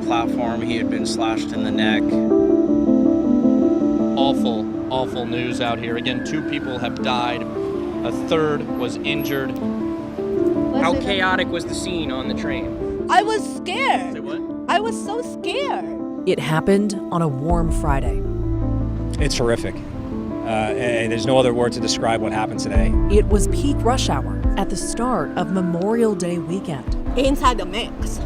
platform. He had been slashed in the neck. Awful news out here. Again, 2 people have died. A third was injured. How chaotic was the scene on the train? I was scared. Say what? I was so scared. It happened on a warm Friday. It's horrific. And there's no other word to describe what happened today. It was peak rush hour at the start of Memorial Day weekend. Inside the MAX.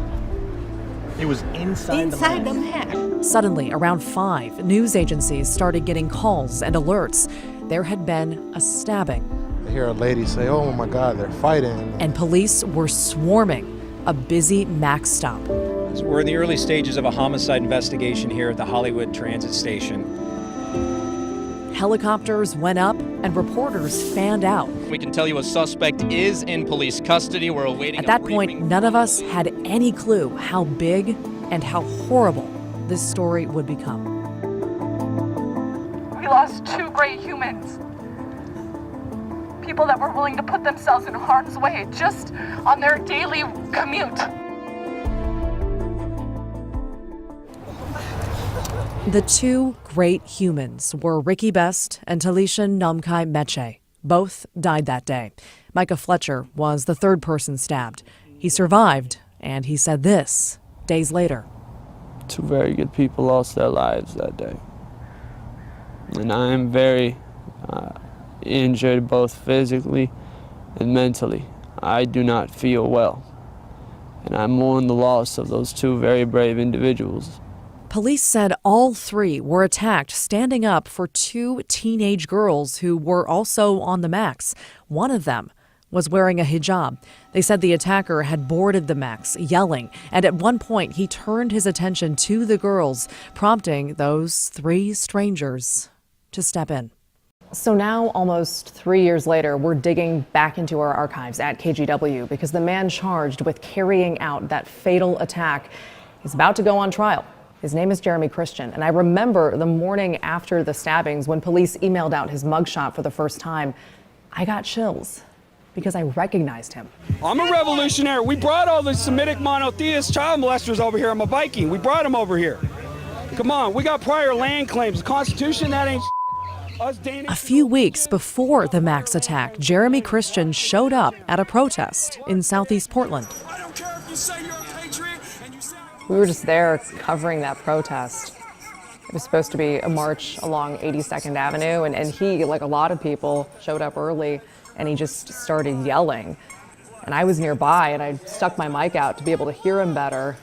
It was inside the MAX. Suddenly, around 5, news agencies started getting calls and alerts. There had been a stabbing. I hear a lady say, "Oh my God, they're fighting." And police were swarming a busy MAX stop. We're in the early stages of a homicide investigation here at the Hollywood Transit Station. Helicopters went up and reporters fanned out. We can tell you a suspect is in police custody. We're awaiting At that point, none of us had any clue how big and how horrible this story would become. We lost 2 great humans. People that were willing to put themselves in harm's way just on their daily commute. The 2 great humans were Ricky Best and Talisha Namkai Meche. Both died that day. Micah Fletcher was the 3rd person stabbed. He survived, and he said this days later. 2 very good people lost their lives that day. And I am very injured both physically and mentally. I do not feel well. And I mourn the loss of those 2 very brave individuals. Police said all 3 were attacked standing up for 2 teenage girls who were also on the MAX. One of them was wearing a hijab. They said the attacker had boarded the MAX, yelling, and at one point he turned his attention to the girls, prompting those 3 strangers to step in. So now, almost 3 years later, we're digging back into our archives at KGW because the man charged with carrying out that fatal attack is about to go on trial. His name is Jeremy Christian, and I remember the morning after the stabbings when police emailed out his mugshot for the first time. I got chills because I recognized him. I'm a revolutionary. We brought all the Semitic monotheist child molesters over here. I'm a Viking. We brought them over here. Come on, we got prior land claims. The Constitution, that ain't us Danish. A few weeks before the MAX attack, Jeremy Christian showed up at a protest in Southeast Portland. I don't care if you say you're a patriot and you say We were just there covering that protest. It was supposed to be a march along 82nd Avenue, and he, like a lot of people, showed up early, and he just started yelling. And I was nearby, and I stuck my mic out to be able to hear him better,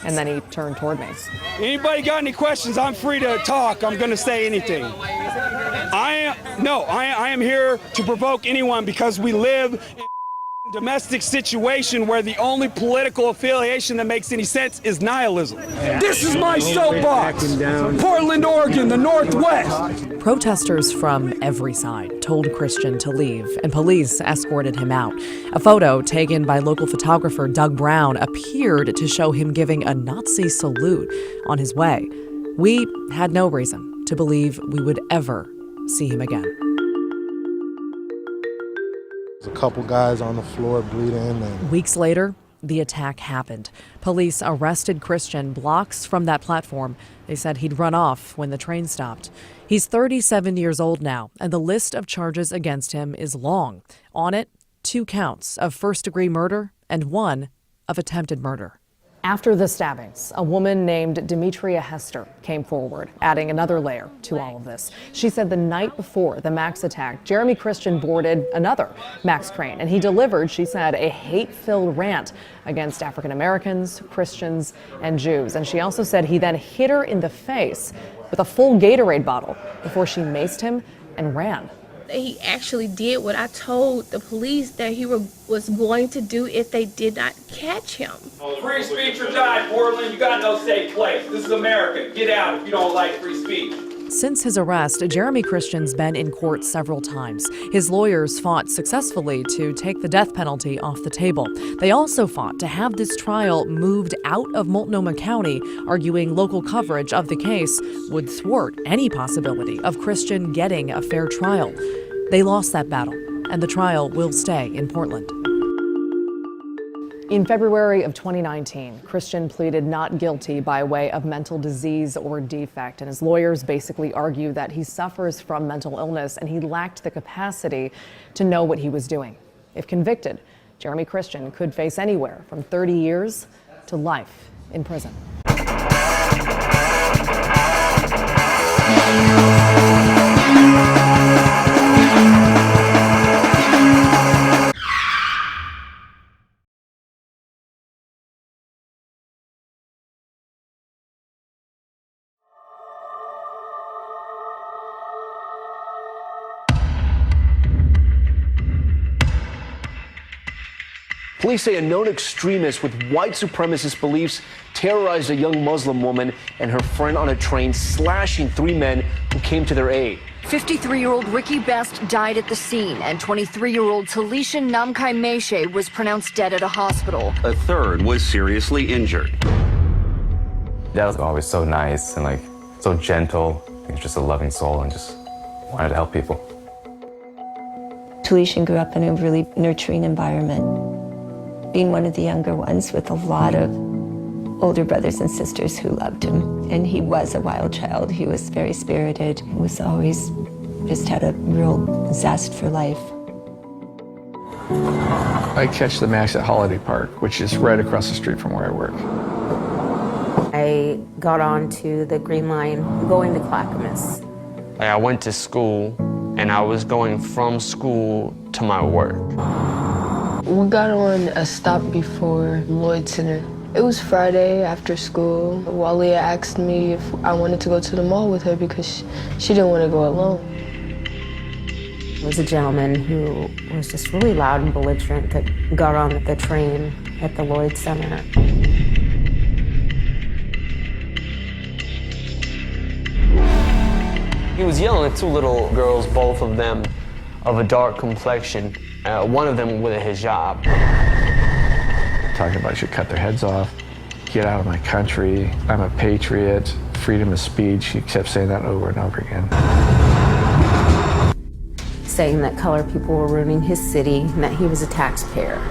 and then he turned toward me. Anybody got any questions? I'm free to talk. I'm going to say anything. I am here to provoke anyone because we live in a domestic situation where the only political affiliation that makes any sense is nihilism. This is my soapbox. Portland, Oregon, the Northwest. Protesters from every side told Christian to leave, and police escorted him out. A photo taken by local photographer Doug Brown appeared to show him giving a Nazi salute on his way. We had no reason to believe we would ever see him again. There's a couple guys on the floor bleeding. And Weeks later, the attack happened. Police arrested Christian blocks from that platform. They said he'd run off when the train stopped. He's 37 years old now, and the list of charges against him is long. On it, 2 counts of first-degree murder and 1 of attempted murder. After the stabbings, a woman named Demetria Hester came forward, adding another layer to all of this. She said the night before the MAX attack, Jeremy Christian boarded another MAX train, and he delivered, she said, a hate-filled rant against African Americans, Christians, and Jews. And she also said he then hit her in the face with a full Gatorade bottle before she maced him and ran. He actually did what I told the police that he was going to do if they did not catch him. Free speech or die, Portland. You got no safe place. This is America. Get out if you don't like free speech. Since his arrest, Jeremy Christian's been in court several times. His lawyers fought successfully to take the death penalty off the table. They also fought to have this trial moved out of Multnomah County, arguing local coverage of the case would thwart any possibility of Christian getting a fair trial. They lost that battle, and the trial will stay in Portland. In February of 2019, Christian pleaded not guilty by way of mental disease or defect, and his lawyers basically argue that he suffers from mental illness and he lacked the capacity to know what he was doing. If convicted, Jeremy Christian could face anywhere from 30 years to life in prison. Police say a known extremist with white supremacist beliefs terrorized a young Muslim woman and her friend on a train, slashing 3 men who came to their aid. 53-year-old Ricky Best died at the scene, and 23-year-old Talisha Namkai Meshe was pronounced dead at a hospital. A third was seriously injured. Dad was always so nice and like so gentle. He was just a loving soul and just wanted to help people. Talisha grew up in a really nurturing environment, being one of the younger ones with a lot of older brothers and sisters who loved him. And he was a wild child. He was very spirited. He was always just had a real zest for life. I catch the Max at Holiday Park, which is right across the street from where I work. I got on to the Green Line going to Clackamas. I went to school and I was going from school to my work. We got on a stop before Lloyd Center. It was Friday after school. Walia asked me if I wanted to go to the mall with her because she didn't want to go alone. There was a gentleman who was just really loud and belligerent that got on the train at the Lloyd Center. He was yelling at 2 little girls, both of them of a dark complexion, one of them with a hijab. Talking about I should cut their heads off, get out of my country, I'm a patriot, freedom of speech. He kept saying that over and over again. Saying that colored people were ruining his city and that he was a taxpayer.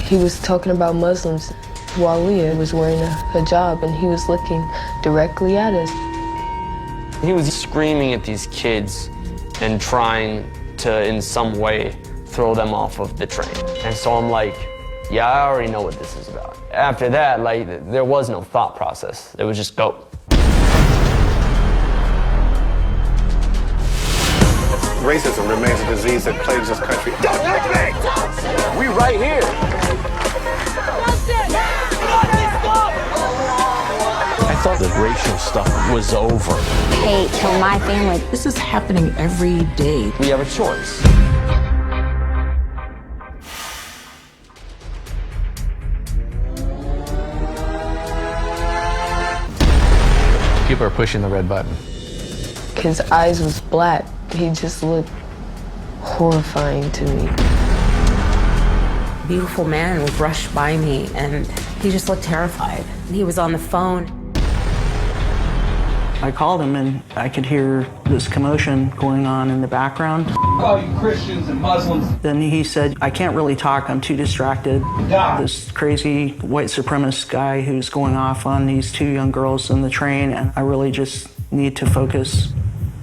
He was talking about Muslims. Walia was wearing a hijab and he was looking directly at us. He was screaming at these kids and trying to, in some way, throw them off of the train. And so I'm like, yeah, I already know what this is about. After that, like, there was no thought process. It was just go. Racism remains a disease that plagues this country. Don't hit me! We right here. I thought the racial stuff was over. Hate to my family. This is happening every day. We have a choice. People are pushing the red button. His eyes was black. He just looked horrifying to me. A beautiful man would brush by me and he just looked terrified. He was on the phone. I called him and I could hear this commotion going on in the background. All you Christians and Muslims. Then he said, I can't really talk, I'm too distracted. Die. This crazy white supremacist guy who's going off on these 2 young girls in the train, and I really just need to focus.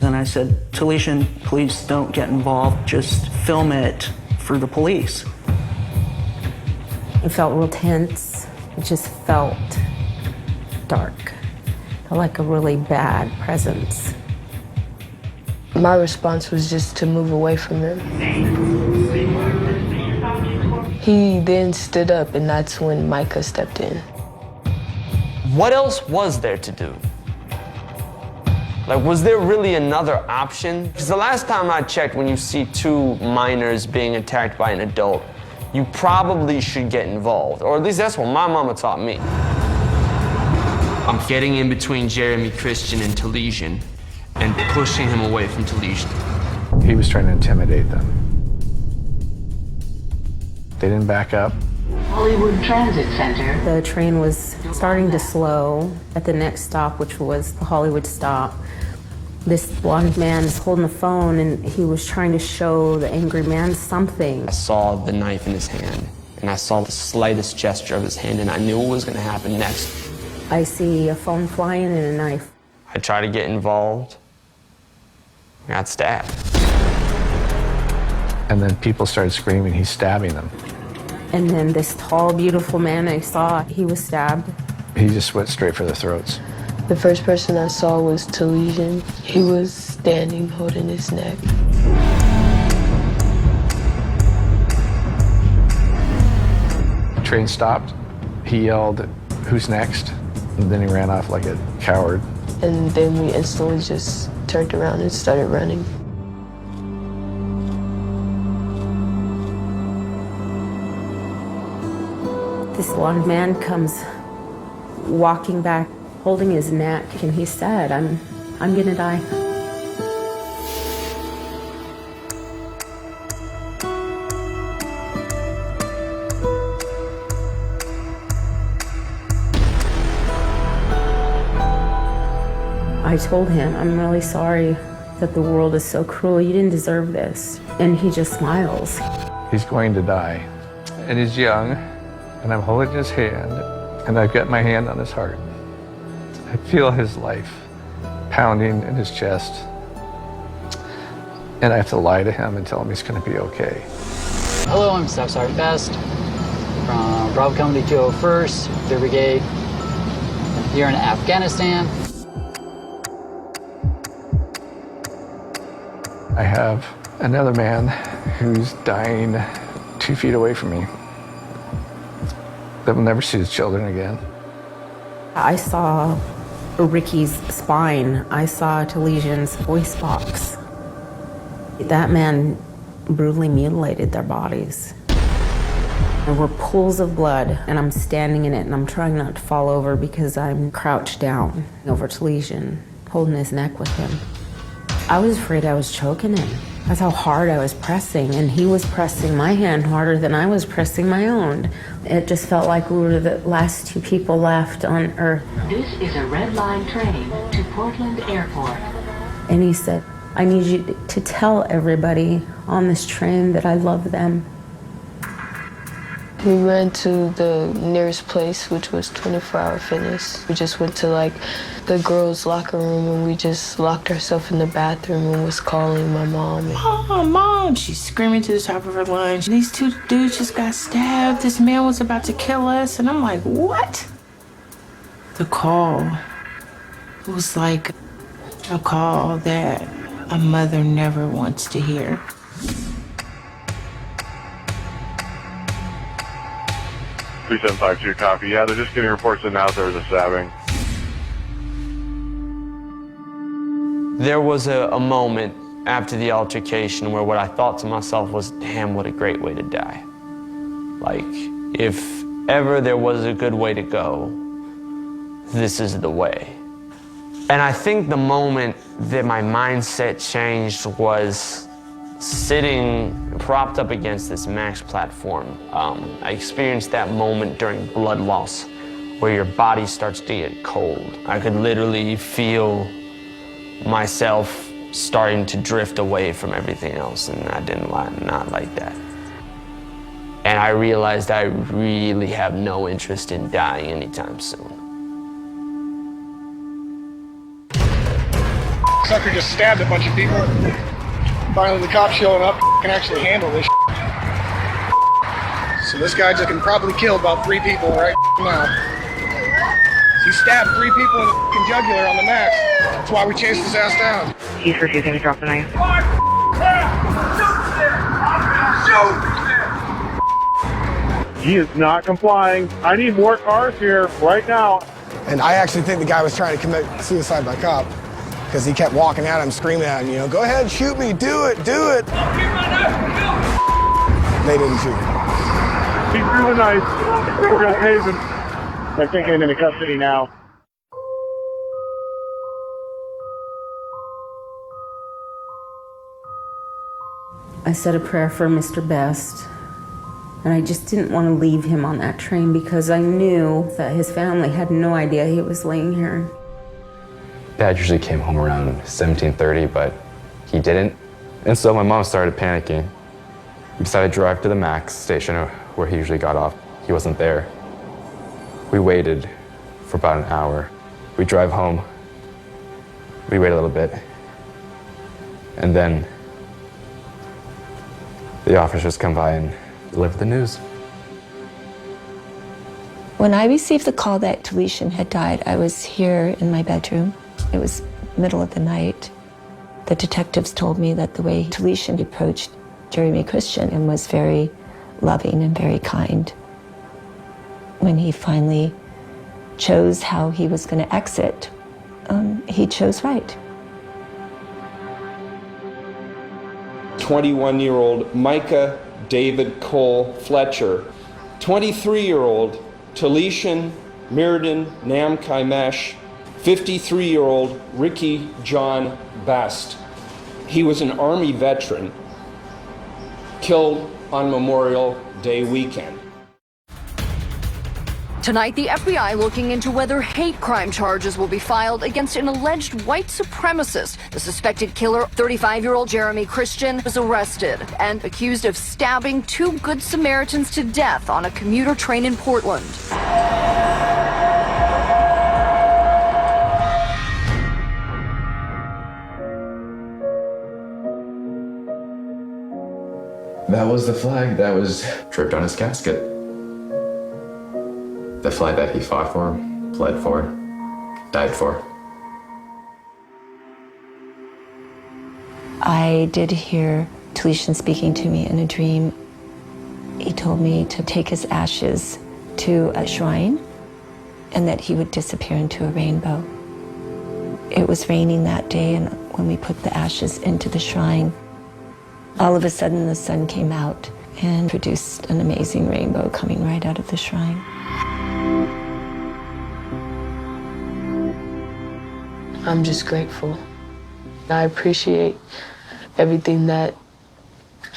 And I said, Talisha, please don't get involved, just film it for the police. It felt real tense. It just felt dark. Like a really bad presence. My response was just to move away from him. He then stood up, and that's when Micah stepped in. What else was there to do? Like, was there really another option? Because the last time I checked, when you see 2 minors being attacked by an adult, you probably should get involved, or at least that's what my mama taught me. I'm getting in between Jeremy Christian and Talisha and pushing him away from Talisha. He was trying to intimidate them. They didn't back up. Hollywood Transit Center. The train was starting to slow at the next stop, which was the Hollywood stop. This blonde man is holding the phone and he was trying to show the angry man something. I saw the knife in his hand and I saw the slightest gesture of his hand, and I knew what was going to happen next. I see a phone flying and a knife. I tried to get involved. I got stabbed. And then people started screaming, he's stabbing them. And then this tall, beautiful man I saw, he was stabbed. He just went straight for the throats. The first person I saw was Talesian. He was standing, holding his neck. The train stopped. He yelled, "Who's next?" And then he ran off like a coward. And then we instantly just turned around and started running. This blonde man comes walking back, holding his neck, and he said, I'm gonna die. I told him, I'm really sorry that the world is so cruel. You didn't deserve this. And he just smiles. He's going to die. And he's young, and I'm holding his hand, and I've got my hand on his heart. I feel his life pounding in his chest. And I have to lie to him and tell him he's going to be okay. Hello, I'm Staff Sergeant Best from Bravo Company 201st, 3rd Brigade, here in Afghanistan. I have another man who's dying 2 feet away from me that will never see his children again. I saw Ricky's spine. I saw Talesian's voice box. That man brutally mutilated their bodies. There were pools of blood, and I'm standing in it, and I'm trying not to fall over because I'm crouched down over Talesian, holding his neck with him. I was afraid I was choking him. That's how hard I was pressing, and he was pressing my hand harder than I was pressing my own. It just felt like we were the last 2 people left on Earth. This is a red line train to Portland Airport. And he said, I need you to tell everybody on this train that I love them. We ran to the nearest place, which was 24-hour Fitness. We just went to like the girls' locker room, and we just locked ourselves in the bathroom and was calling my mom. Oh, Mom! She's screaming to the top of her lungs. These 2 dudes just got stabbed. This man was about to kill us. And I'm like, what? The call was like a call that a mother never wants to hear. (3752) copy. Yeah, they're just getting reports in now that there was a stabbing. There was a moment after the altercation where what I thought to myself was, damn, what a great way to die. Like, if ever there was a good way to go, this is the way. And I think the moment that my mindset changed was sitting propped up against this MAX platform. I experienced that moment during blood loss where your body starts to get cold. I could literally feel myself starting to drift away from everything else, and I didn't not like that. And I realized I really have no interest in dying anytime soon. Sucker just stabbed a bunch of people. Finally, the cops showing up can actually handle this. So this guy just can probably kill about 3 people right now. He stabbed 3 people in the jugular on the MAX. That's why we chased his ass down. He's refusing to drop the knife. He is not complying. I need more cars here right now. And I actually think the guy was trying to commit suicide by cop because he kept walking at him, screaming at him, you know, go ahead, shoot me, do it, do it. They didn't shoot him. He threw the knife. We're going to tase him. They're taking him into custody now. I said a prayer for Mr. Best, and I just didn't want to leave him on that train because I knew that his family had no idea he was laying here. Dad usually came home around 17:30, but he didn't. And so my mom started panicking. We decided to drive to the MAX station where he usually got off. He wasn't there. We waited for about an hour. We drive home. We wait a little bit. And then the officers come by and deliver the news. When I received the call that Talishan had died, I was here in my bedroom. It was middle of the night. The detectives told me that the way Talishan approached Jeremy Christian and was very loving and very kind. When he finally chose how he was going to exit, he chose right. 21-year-old Micah David Cole Fletcher, 23-year-old Talishan Mirdan Namkaimesh, 53-year-old Ricky John Best. He was an Army veteran, killed on Memorial Day weekend. Tonight, the FBI looking into whether hate crime charges will be filed against an alleged white supremacist. The suspected killer, 35-year-old Jeremy Christian, was arrested and accused of stabbing 2 Good Samaritans to death on a commuter train in Portland. That was the flag that was draped on his casket. The flag that he fought for, bled for, died for. I did hear Talishan speaking to me in a dream. He told me to take his ashes to a shrine and that he would disappear into a rainbow. It was raining that day, and when we put the ashes into the shrine, all of a sudden the sun came out and produced an amazing rainbow coming right out of the shrine. I'm just grateful. I appreciate everything that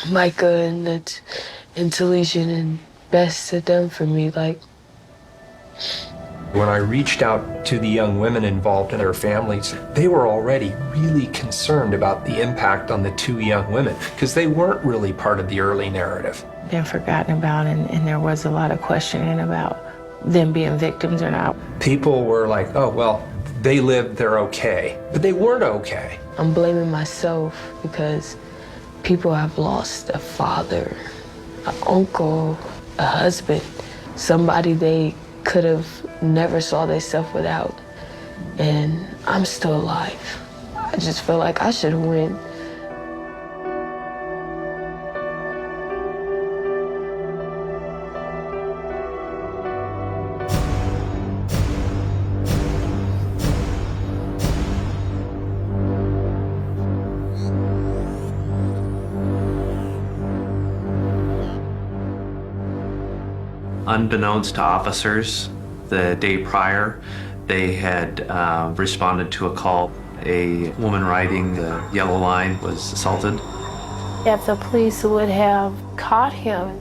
Micah and Talishan and Best had done for me. When I reached out to the young women involved and their families, they were already really concerned about the impact on the 2 young women because they weren't really part of the early narrative. Been forgotten about, and there was a lot of questioning about them being victims or not. People were like, oh, well, they lived, they're okay. But they weren't okay. I'm blaming myself because people have lost a father, an uncle, a husband, somebody they could have never saw themselves without. And I'm still alive. I just feel like I should win. Unbeknownst to officers, the day prior, they had responded to a call. A woman riding the yellow line was assaulted. If the police would have caught him,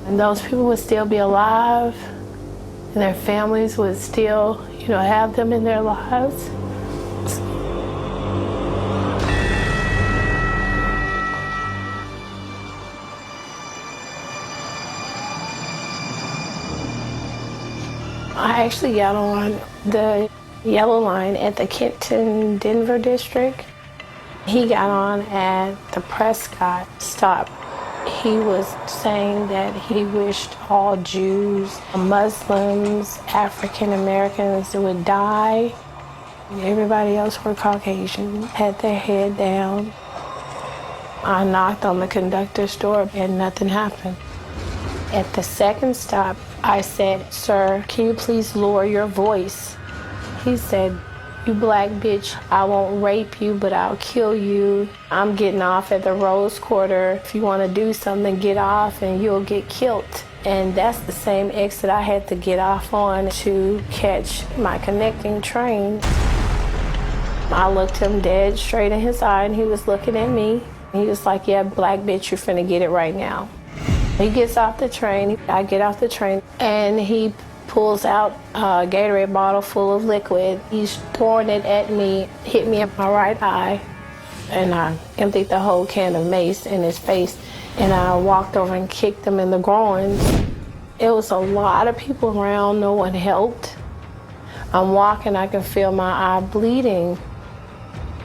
and those people would still be alive, and their families would still, have them in their lives. I actually got on the yellow line at the Kenton-Denver district. He got on at the Prescott stop. He was saying that he wished all Jews, Muslims, African Americans would die. Everybody else were Caucasian, had their head down. I knocked on the conductor's door and nothing happened. At the second stop, I said, "Sir, can you please lower your voice?" He said, "You black bitch, I won't rape you, but I'll kill you. I'm getting off at the Rose Quarter. If you want to do something, get off and you'll get killed." And that's the same exit I had to get off on to catch my connecting train. I looked him dead straight in his eye and he was looking at me. He was like, "Yeah, black bitch, you're finna get it right now." He gets off the train, I get off the train, and he pulls out a Gatorade bottle full of liquid. He's throwing it at me, hit me in my right eye. and I emptied the whole can of mace in his face, and I walked over and kicked him in the groins. It was a lot of people around, no one helped. I'm walking, I can feel my eye bleeding.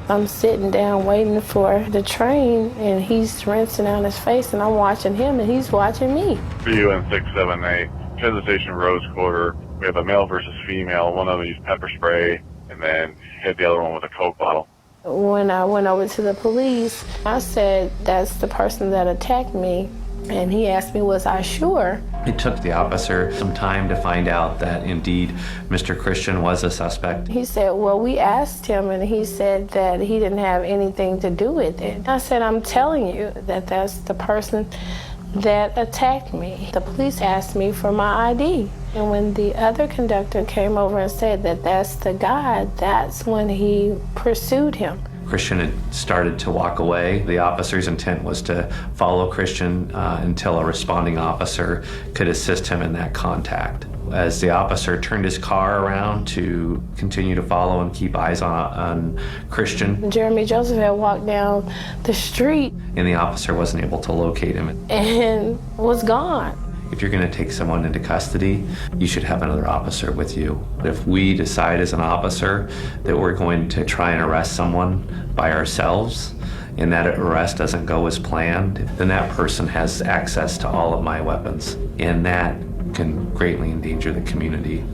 I'm sitting down waiting for the train, and he's rinsing out his face, and I'm watching him, and he's watching me. BUN 678, transit station Rose Quarter. We have a male versus female. One of them used pepper spray and then hit the other one with a Coke bottle. When I went over to the police, I said, that's the person that attacked me. And he asked me, was I sure? It took the officer some time to find out that indeed Mr. Christian was a suspect. He said, well, we asked him, and he said that he didn't have anything to do with it. I said, I'm telling you that that's the person that attacked me. The police asked me for my ID. And when the other conductor came over and said that that's the guy, that's when he pursued him. Christian had started to walk away. The officer's intent was to follow Christian until a responding officer could assist him in that contact. As the officer turned his car around to continue to follow and keep eyes on Christian, Jeremy Joseph had walked down the street and the officer wasn't able to locate him. and was gone. If you're going to take someone into custody, you should have another officer with you. If we decide as an officer that we're going to try and arrest someone by ourselves, and that arrest doesn't go as planned, then that person has access to all of my weapons, and that can greatly endanger the community.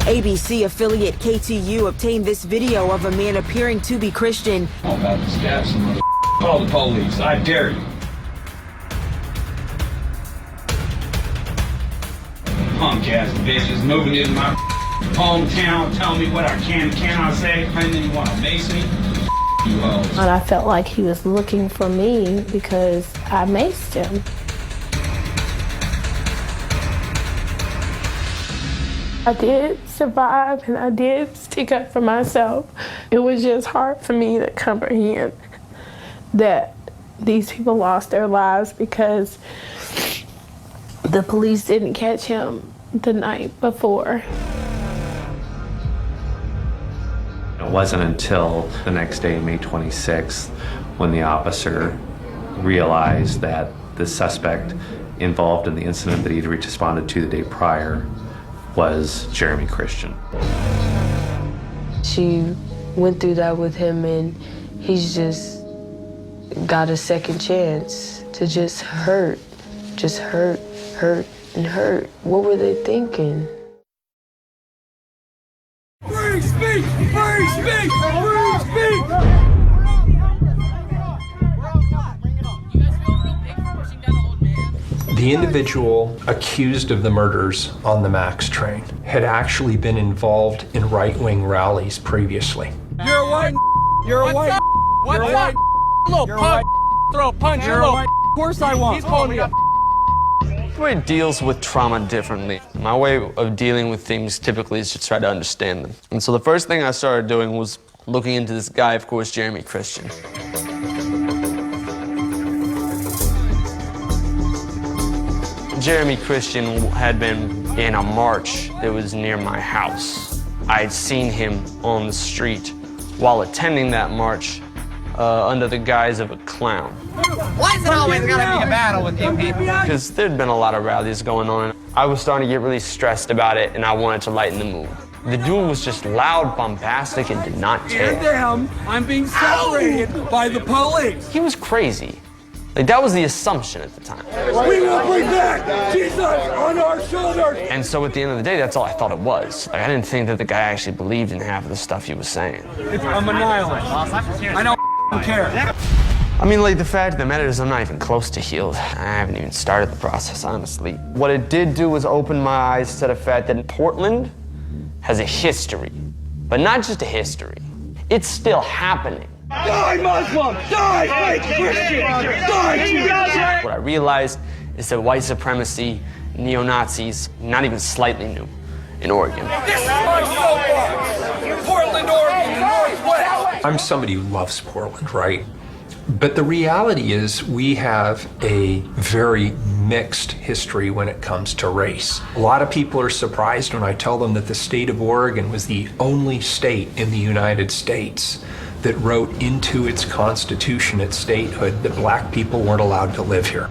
ABC affiliate KTU obtained this video of a man appearing to be Christian. I'm about to stab some mother. Call the police. I dare you. Punk ass bitches moving into my hometown, telling me what I can and cannot say, and then you want to mace me? You hoes. And I felt like he was looking for me because I maced him. I did survive, and I did stick up for myself. It was just hard for me to comprehend that these people lost their lives because the police didn't catch him the night before. It wasn't until the next day, May 26th, when the officer realized that the suspect involved in the incident that he'd responded to the day prior was Jeremy Christian. She went through that with him, and he's just got a second chance to just hurt, and hurt. What were they thinking? Free speech! Free speech! Free speech! The individual accused of the murders on the MAX train had actually been involved in right-wing rallies previously. You're a white. You're a white. What's You're a white. Little punk. Throw a punch. You're a white. Of course I want. He's calling me a. Everybody deals with trauma differently. My way of dealing with things typically is to try to understand them. And so the first thing I started doing was looking into this guy, of course, Jeremy Christian. Jeremy Christian had been in a march that was near my house. I had seen him on the street while attending that march under the guise of a clown. Why is it always gotta be a battle with you people? Because there'd been a lot of rallies going on. I was starting to get really stressed about it, and I wanted to lighten the mood. The dude was just loud, bombastic, and did not care. And them, I'm being separated by the police. He was crazy. Like, that was the assumption at the time. We will bring back Jesus on our shoulders. And so at the end of the day, that's all I thought it was. Like, I didn't think that the guy actually believed in half of the stuff he was saying. I'm a nihilist. I don't care. I mean, like, the fact of the matter is I'm not even close to healed. I haven't even started the process, honestly. What it did do was open my eyes to the fact that Portland has a history, but not just a history. It's still happening. Die, Muslim! Die, fake Christian! Die, Jesus! What I realized is that white supremacy, neo-Nazis, not even slightly new in Oregon. This is my soapbox! Portland, Oregon, the Northwest! I'm somebody who loves Portland, right? But the reality is we have a very mixed history when it comes to race. A lot of people are surprised when I tell them that the state of Oregon was the only state in the United States that wrote into its constitution at statehood that black people weren't allowed to live here.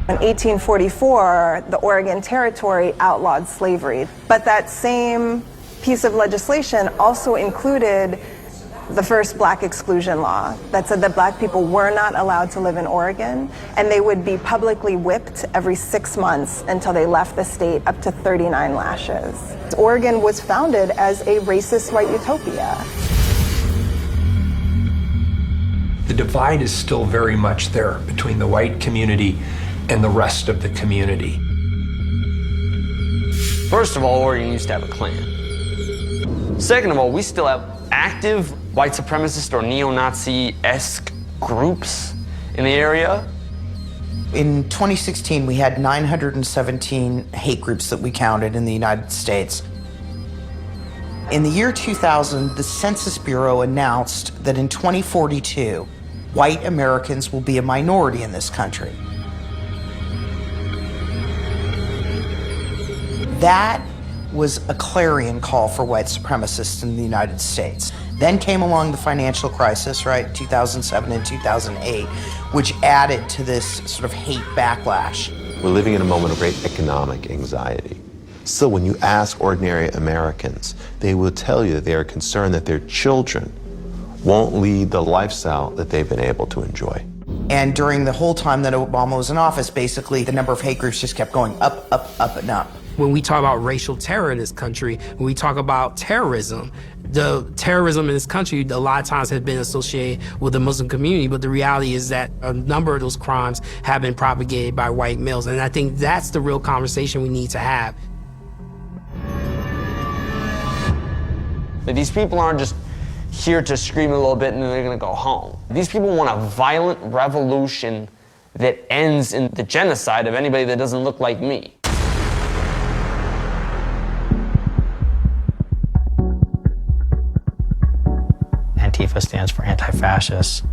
In 1844, the Oregon Territory outlawed slavery, but that same piece of legislation also included the first black exclusion law that said that black people were not allowed to live in Oregon, and they would be publicly whipped every 6 months until they left the state, up to 39 lashes. Oregon was founded as a racist white utopia. The divide is still very much there between the white community and the rest of the community. First of all, Oregon used to have a Klan. Second of all, we still have active white supremacist or neo-Nazi-esque groups in the area. In 2016, we had 917 hate groups that we counted in the United States. In the year 2000, the Census Bureau announced that in 2042, white Americans will be a minority in this country. That was a clarion call for white supremacists in the United States. Then came along the financial crisis, right, 2007 and 2008, which added to this sort of hate backlash. We're living in a moment of great economic anxiety. So when you ask ordinary Americans, they will tell you that they are concerned that their children won't lead the lifestyle that they've been able to enjoy. And during the whole time that Obama was in office, basically the number of hate groups just kept going up, up, up, and up. When we talk about racial terror in this country, when we talk about terrorism, the terrorism in this country a lot of times has been associated with the Muslim community, but the reality is that a number of those crimes have been propagated by white males, and I think that's the real conversation we need to have. That these people aren't just here to scream a little bit and then they're gonna go home. These people want a violent revolution that ends in the genocide of anybody that doesn't look like me. Antifa stands for anti-fascist.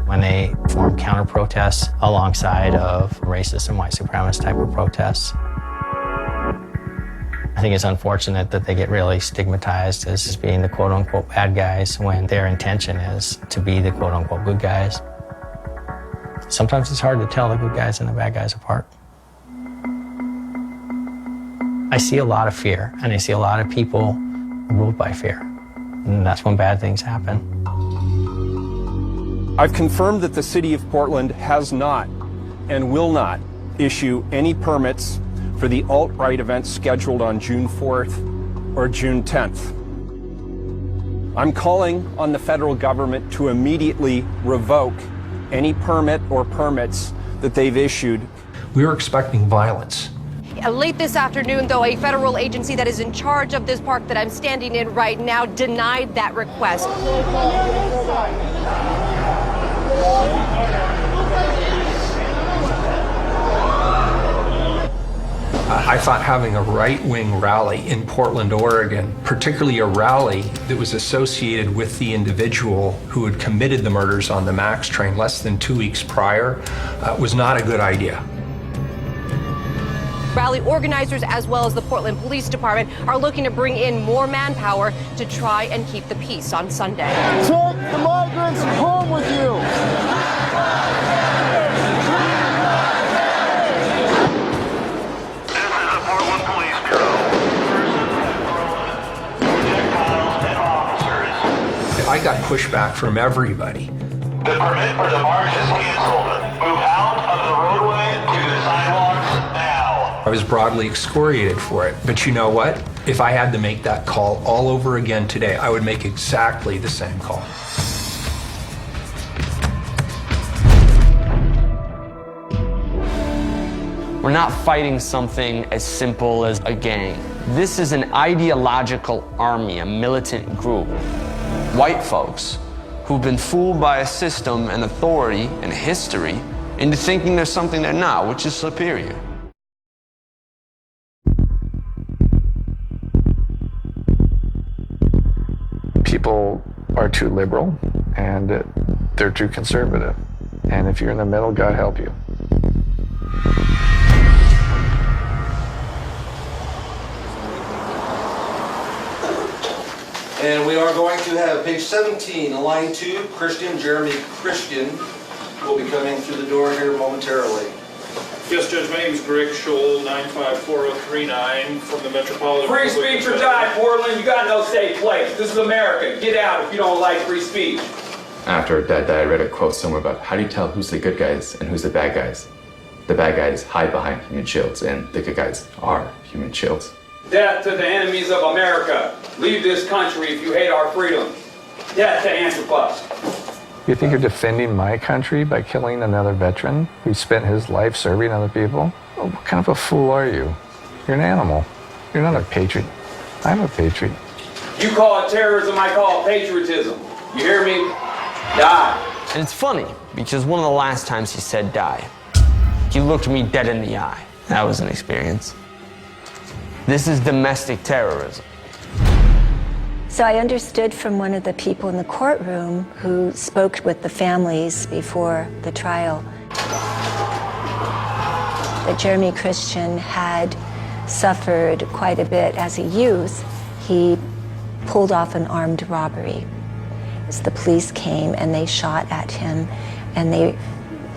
When they form counter-protests alongside of racist and white supremacist type of protests. I think it's unfortunate that they get really stigmatized as being the quote-unquote bad guys when their intention is to be the quote-unquote good guys. Sometimes it's hard to tell the good guys and the bad guys apart. I see a lot of fear, and I see a lot of people ruled by fear, and that's when bad things happen. I've confirmed that the City of Portland has not and will not issue any permits for the alt-right events scheduled on June 4th or June 10th. I'm calling on the federal government to immediately revoke any permit or permits that they've issued. We were expecting violence. Late this afternoon, though, a federal agency that is in charge of this park that I'm standing in right now denied that request. I thought having a right-wing rally in Portland, Oregon, particularly a rally that was associated with the individual who had committed the murders on the MAX train less than 2 weeks prior, was not a good idea. Rally organizers, as well as the Portland Police Department, are looking to bring in more manpower to try and keep the peace on Sunday. Take the migrants home with you! I got pushback from everybody. The permit for the march is canceled. Move out of the roadway to the sidewalks now. I was broadly excoriated for it. But you know what? If I had to make that call all over again today, I would make exactly the same call. We're not fighting something as simple as a gang. This is an ideological army, a militant group. White folks who've been fooled by a system and authority and history into thinking there's something they're not, which is superior. People are too liberal and they're too conservative. And if you're in the middle, God help you. And we are going to have page 17, line 2, Jeremy Christian will be coming through the door here momentarily. Yes, Judge, my name is Greg Scholl, 95439 from the Metropolitan. Free speech or die, Portland. You got no safe place. This is America. Get out if you don't like free speech. After Dad died, I read a quote somewhere about how do you tell who's the good guys and who's the bad guys? The bad guys hide behind human shields, and the good guys are human shields. Death to the enemies of America. Leave this country if you hate our freedom. Death to Antifa. You think you're defending my country by killing another veteran who spent his life serving other people? Well, what kind of a fool are you? You're an animal. You're not a patriot. I'm a patriot. You call it terrorism, I call it patriotism. You hear me? Die. And it's funny, because one of the last times he said die, he looked me dead in the eye. That was an experience. This is domestic terrorism. So I understood from one of the people in the courtroom who spoke with the families before the trial that Jeremy Christian had suffered quite a bit as a youth. He pulled off an armed robbery. As the police came and they shot at him and they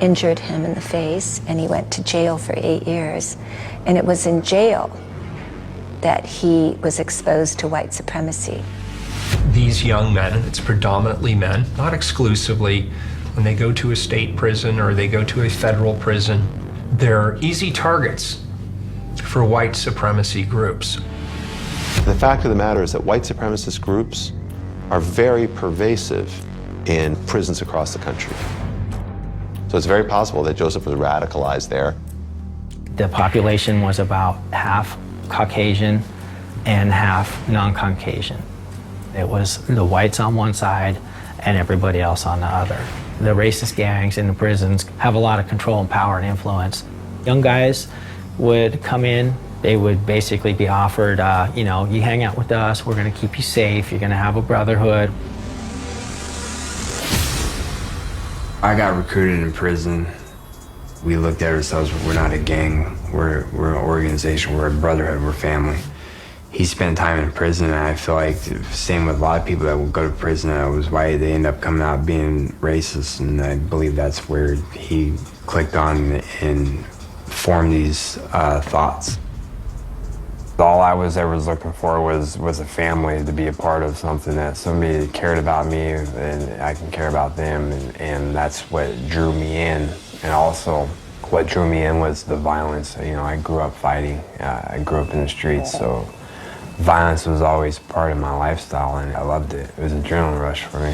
injured him in the face, and he went to jail for 8 years. And it was in jail that he was exposed to white supremacy. These young men, and it's predominantly men, not exclusively, when they go to a state prison or they go to a federal prison, they're easy targets for white supremacy groups. The fact of the matter is that white supremacist groups are very pervasive in prisons across the country. So it's very possible that Joseph was radicalized there. The population was about half Caucasian and half non-Caucasian. It was the whites on one side and everybody else on the other. The racist gangs in the prisons have a lot of control and power and influence. Young guys would come in, they would basically be offered, you know, you hang out with us, we're gonna keep you safe, you're gonna have a brotherhood. I got recruited in prison. We looked at ourselves, we're not a gang, we're an organization, we're a brotherhood, we're family. He spent time in prison, and I feel like same with a lot of people that would go to prison that was white, they end up coming out being racist, and I believe that's where he clicked on and formed these thoughts. All I was ever looking for was a family, to be a part of something, that somebody that cared about me and I can care about them, and that's what drew me in. And also what drew me in was the violence. You know, I grew up fighting, I grew up in the streets, so violence was always part of my lifestyle, and I loved it. It was an adrenaline rush for me.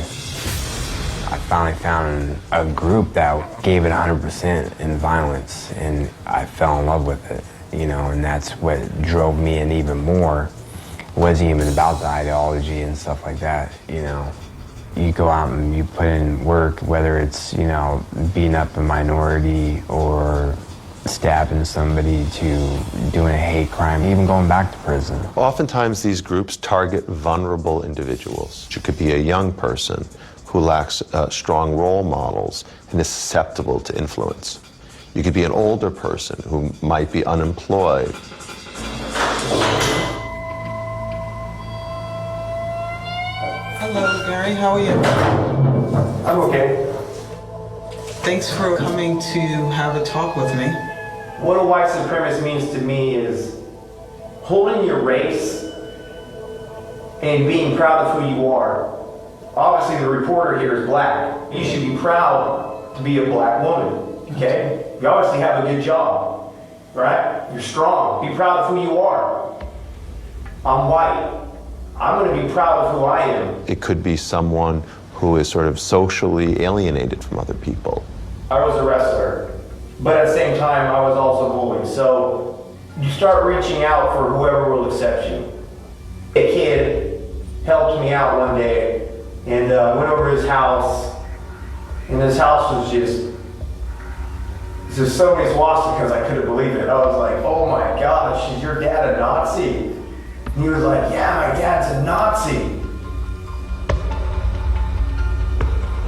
I finally found a group that gave it 100% in violence, and I fell in love with it, you know, and that's what drove me in even more. It wasn't even about the ideology and stuff like that, you know. You go out and you put in work, whether it's, you know, beating up a minority or stabbing somebody to doing a hate crime, even going back to prison. Oftentimes these groups target vulnerable individuals. You could be a young person who lacks strong role models and is susceptible to influence. You could be an older person who might be unemployed. Hello, Gary. How are you? I'm okay. Thanks for coming to have a talk with me. What a white supremacist means to me is holding your race and being proud of who you are. Obviously, the reporter here is black. You should be proud to be a black woman, okay? You obviously have a good job, right? You're strong. Be proud of who you are. I'm white. I'm going to be proud of who I am. It could be someone who is sort of socially alienated from other people. I was a wrestler, but at the same time, I was also bullied. So you start reaching out for whoever will accept you. A kid helped me out one day and went over to his house, and his house was just so many swastikas, I couldn't believe it. I was like, oh my gosh, is your dad a Nazi? And he was like, yeah, my dad's a Nazi.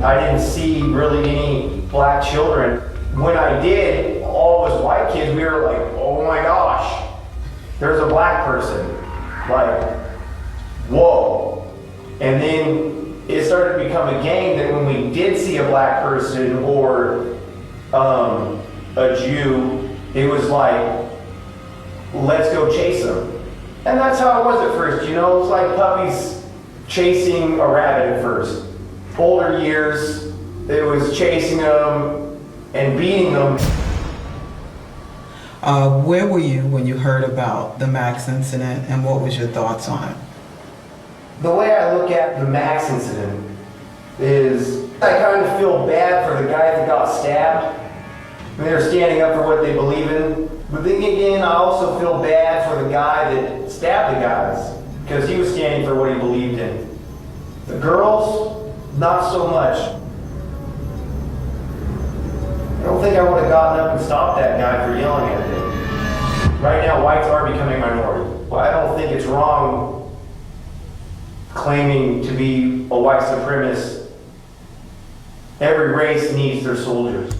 I didn't see really any black children. When I did, all of us white kids, we were like, oh my gosh, there's a black person. Like, whoa. And then it started to become a game that when we did see a black person or a Jew, it was like, let's go chase them. And that's how it was at first, you know? It was like puppies chasing a rabbit at first. Older years, it was chasing them and beating them. Where were you when you heard about the Max incident, and what was your thoughts on it? The way I look at the Max incident is I kind of feel bad for the guys that got stabbed. They're standing up for what they believe in. But then again, I also feel bad for the guy that stabbed the guys because he was standing for what he believed in. The girls, not so much. I don't think I would have gotten up and stopped that guy for yelling at me. Right now, whites are becoming a minority. Well, I don't think it's wrong claiming to be a white supremacist. Every race needs their soldiers.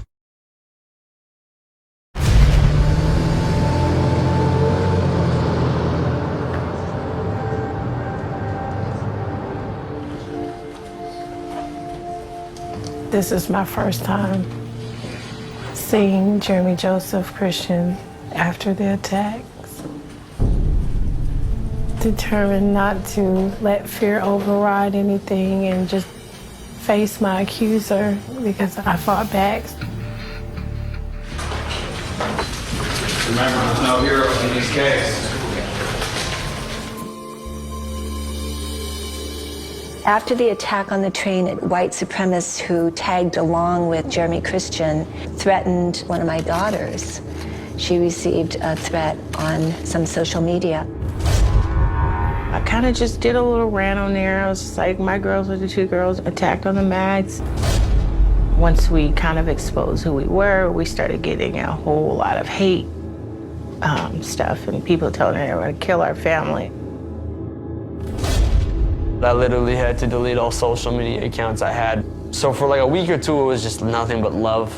This is my first time seeing Jeremy Joseph Christian after the attacks. Determined not to let fear override anything and just face my accuser because I fought back. Remember, there's no heroes in this case. After the attack on the train, white supremacists who tagged along with Jeremy Christian threatened one of my daughters. She received a threat on some social media. I kind of just did a little rant on there. I was just like, my girls were the two girls attacked on the Max. Once we kind of exposed who we were, we started getting a whole lot of hate stuff and people telling they were going to kill our family. I literally had to delete all social media accounts I had. So for like a week or two, it was just nothing but love.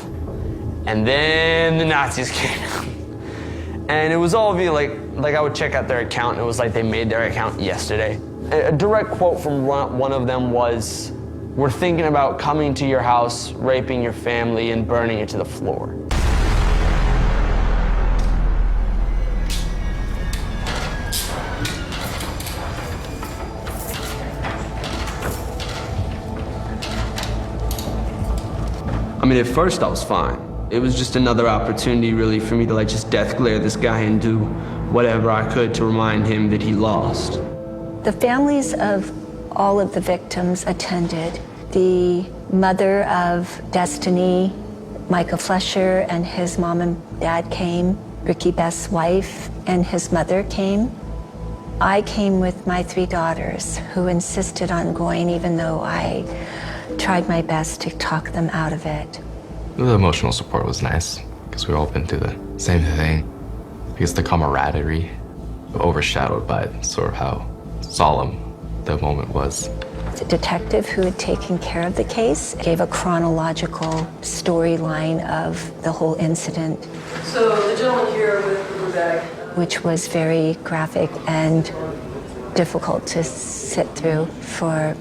And then the Nazis came out. And it was all via like I would check out their account, and it was like they made their account yesterday. A direct quote from one of them was, "We're thinking about coming to your house, raping your family, and burning it to the floor." I mean, at first I was fine. It was just another opportunity really for me to like just death glare this guy and do whatever I could to remind him that he lost. The families of all of the victims attended. The mother of Destiny, Micah Fletcher, and his mom and dad came. Ricky Best's wife and his mother came. I came with my 3 daughters who insisted on going even though I tried my best to talk them out of it. The emotional support was nice because we all been through the same thing. Because the camaraderie overshadowed by sort of how solemn the moment was. The detective who had taken care of the case gave a chronological storyline of the whole incident. So the gentleman here with the blue bag. Which was very graphic and difficult to sit through for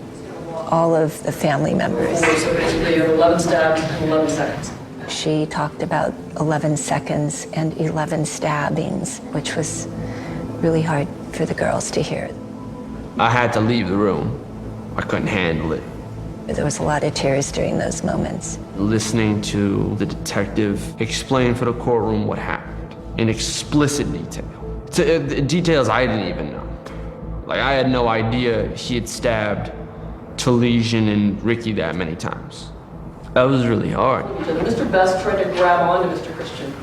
all of the family members. So basically you have 11 stabs in 11 seconds. She talked about 11 seconds and 11 stabbings, which was really hard for the girls to hear. I had to leave the room. I couldn't handle it. There was a lot of tears during those moments. Listening to the detective explain for the courtroom what happened in explicit detail. Details I didn't even know. Like, I had no idea he had stabbed Talesian and Ricky that many times. That was really hard. Mr. Best tried to grab onto Mr. Christian,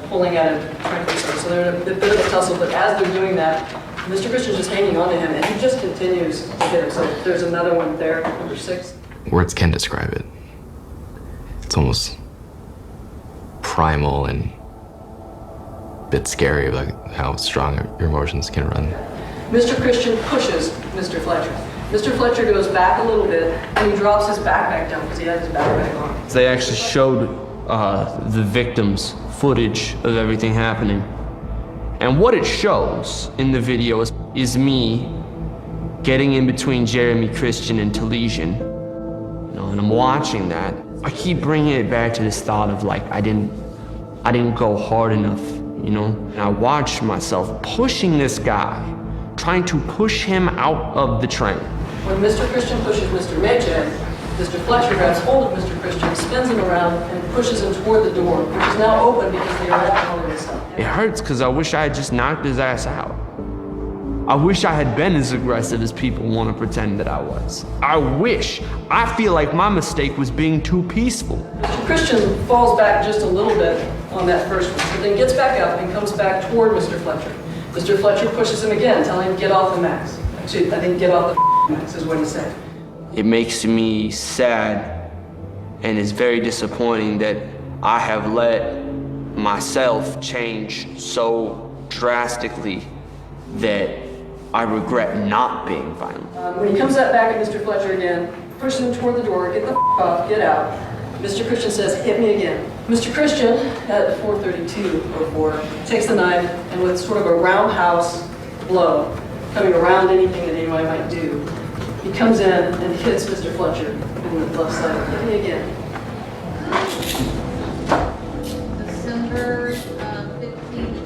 pulling at him, trying to do so. So they're in a bit of a tussle, but as they're doing that, Mr. Christian's just hanging on to him, and he just continues to hit him. So there's another one there, number 6. Words can describe it. It's almost primal and a bit scary, like how strong your emotions can run. Mr. Christian pushes Mr. Fletcher. Mr. Fletcher goes back a little bit, and he drops his backpack down because he had his backpack on. They actually showed the victims footage of everything happening. And what it shows in the video is me getting in between Jeremy Christian and Talesian. You know, and I'm watching that. I keep bringing it back to this thought of like, I didn't go hard enough, you know? And I watched myself pushing this guy, trying to push him out of the train. When Mr. Christian pushes Mr. Micah, Mr. Fletcher grabs hold of Mr. Christian, spins him around, and pushes him toward the door, which is now open because they are at all of this stuff. It hurts because I wish I had just knocked his ass out. I wish I had been as aggressive as people want to pretend that I was. I feel like my mistake was being too peaceful. Mr. Christian falls back just a little bit on that first one, but then gets back up and comes back toward Mr. Fletcher. Mr. Fletcher pushes him again, telling him to get off the max. Actually, I think get off the max is what he said. It makes me sad and it's very disappointing that I have let myself change so drastically that I regret not being violent. When he comes back at Mr. Fletcher again, pushes him toward the door, get the off, get out. Mr. Christian says, hit me again. Mr. Christian, at 4:32:04, takes the knife and with sort of a roundhouse blow, coming around anything that anybody might do, he comes in and hits Mr. Fletcher in the left side. Hit me again. December 15th.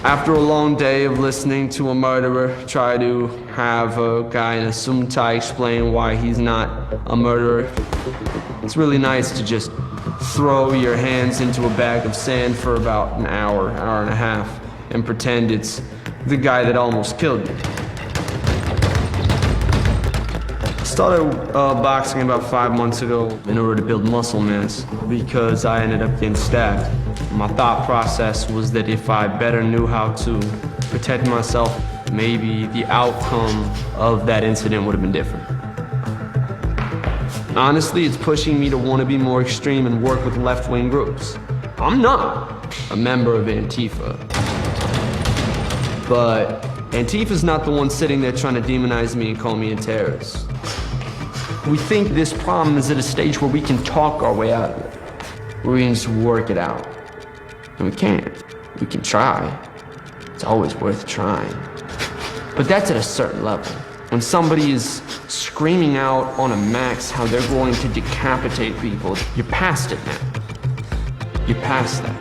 After a long day of listening to a murderer try to have a guy in a suit tie explain why he's not a murderer, it's really nice to just throw your hands into a bag of sand for about an hour, hour and a half, and pretend it's the guy that almost killed you. I started boxing about 5 months ago in order to build muscle mass because I ended up getting stabbed. My thought process was that if I better knew how to protect myself, maybe the outcome of that incident would have been different. Honestly, it's pushing me to want to be more extreme and work with left-wing groups. I'm not a member of Antifa, but Antifa's not the one sitting there trying to demonize me and call me a terrorist. We think this problem is at a stage where we can talk our way out of it, where we can just work it out. And we can't. We can try. It's always worth trying. But that's at a certain level. When somebody is screaming out on a max how they're going to decapitate people, you're past it now. You're past that.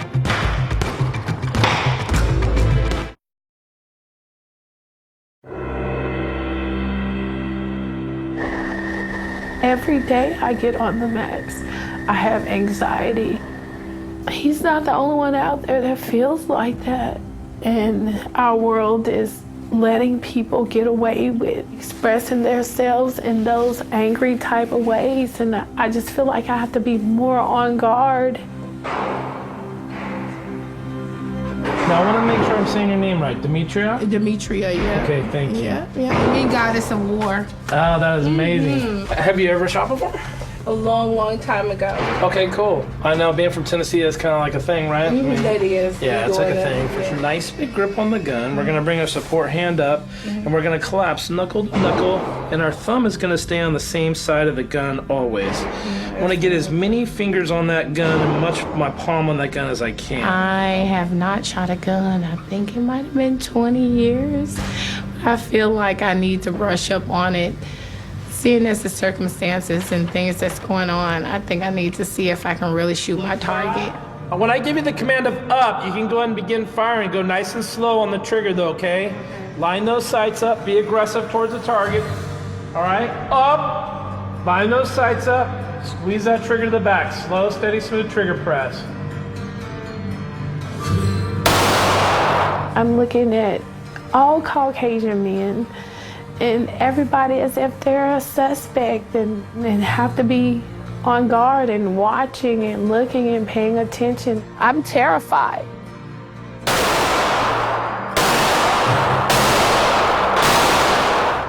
Every day I get on the max, I have anxiety. He's not the only one out there that feels like that. And our world is letting people get away with expressing themselves in those angry type of ways. And I just feel like I have to be more on guard. Now, I want to make sure I'm saying your name right. Demetria? Demetria, yeah. Okay, thank you. Yeah. Me goddess of war. Oh, that is amazing. Have you ever shot before? A long time ago. Okay, cool. I know being from Tennessee, that's kind of like a thing, right? That is. Yeah, it's like a thing. For sure. Nice big grip on the gun. We're going to bring our support hand up, and we're going to collapse knuckle to knuckle, and our thumb is going to stay on the same side of the gun always. I want to get as many fingers on that gun and much my palm on that gun as I can. I have not shot a gun. I think it might have been 20 years. I feel like I need to brush up on it. Seeing as the circumstances and things that's going on, I think I need to see if I can really shoot my target. When I give you the command of up, you can go ahead and begin firing. Go nice and slow on the trigger though, okay? Line those sights up, be aggressive towards the target. All right, up, line those sights up, squeeze that trigger to the back. Slow, steady, smooth trigger press. I'm looking at all Caucasian men and everybody as if they're a suspect and have to be on guard and watching and looking and paying attention. I'm terrified.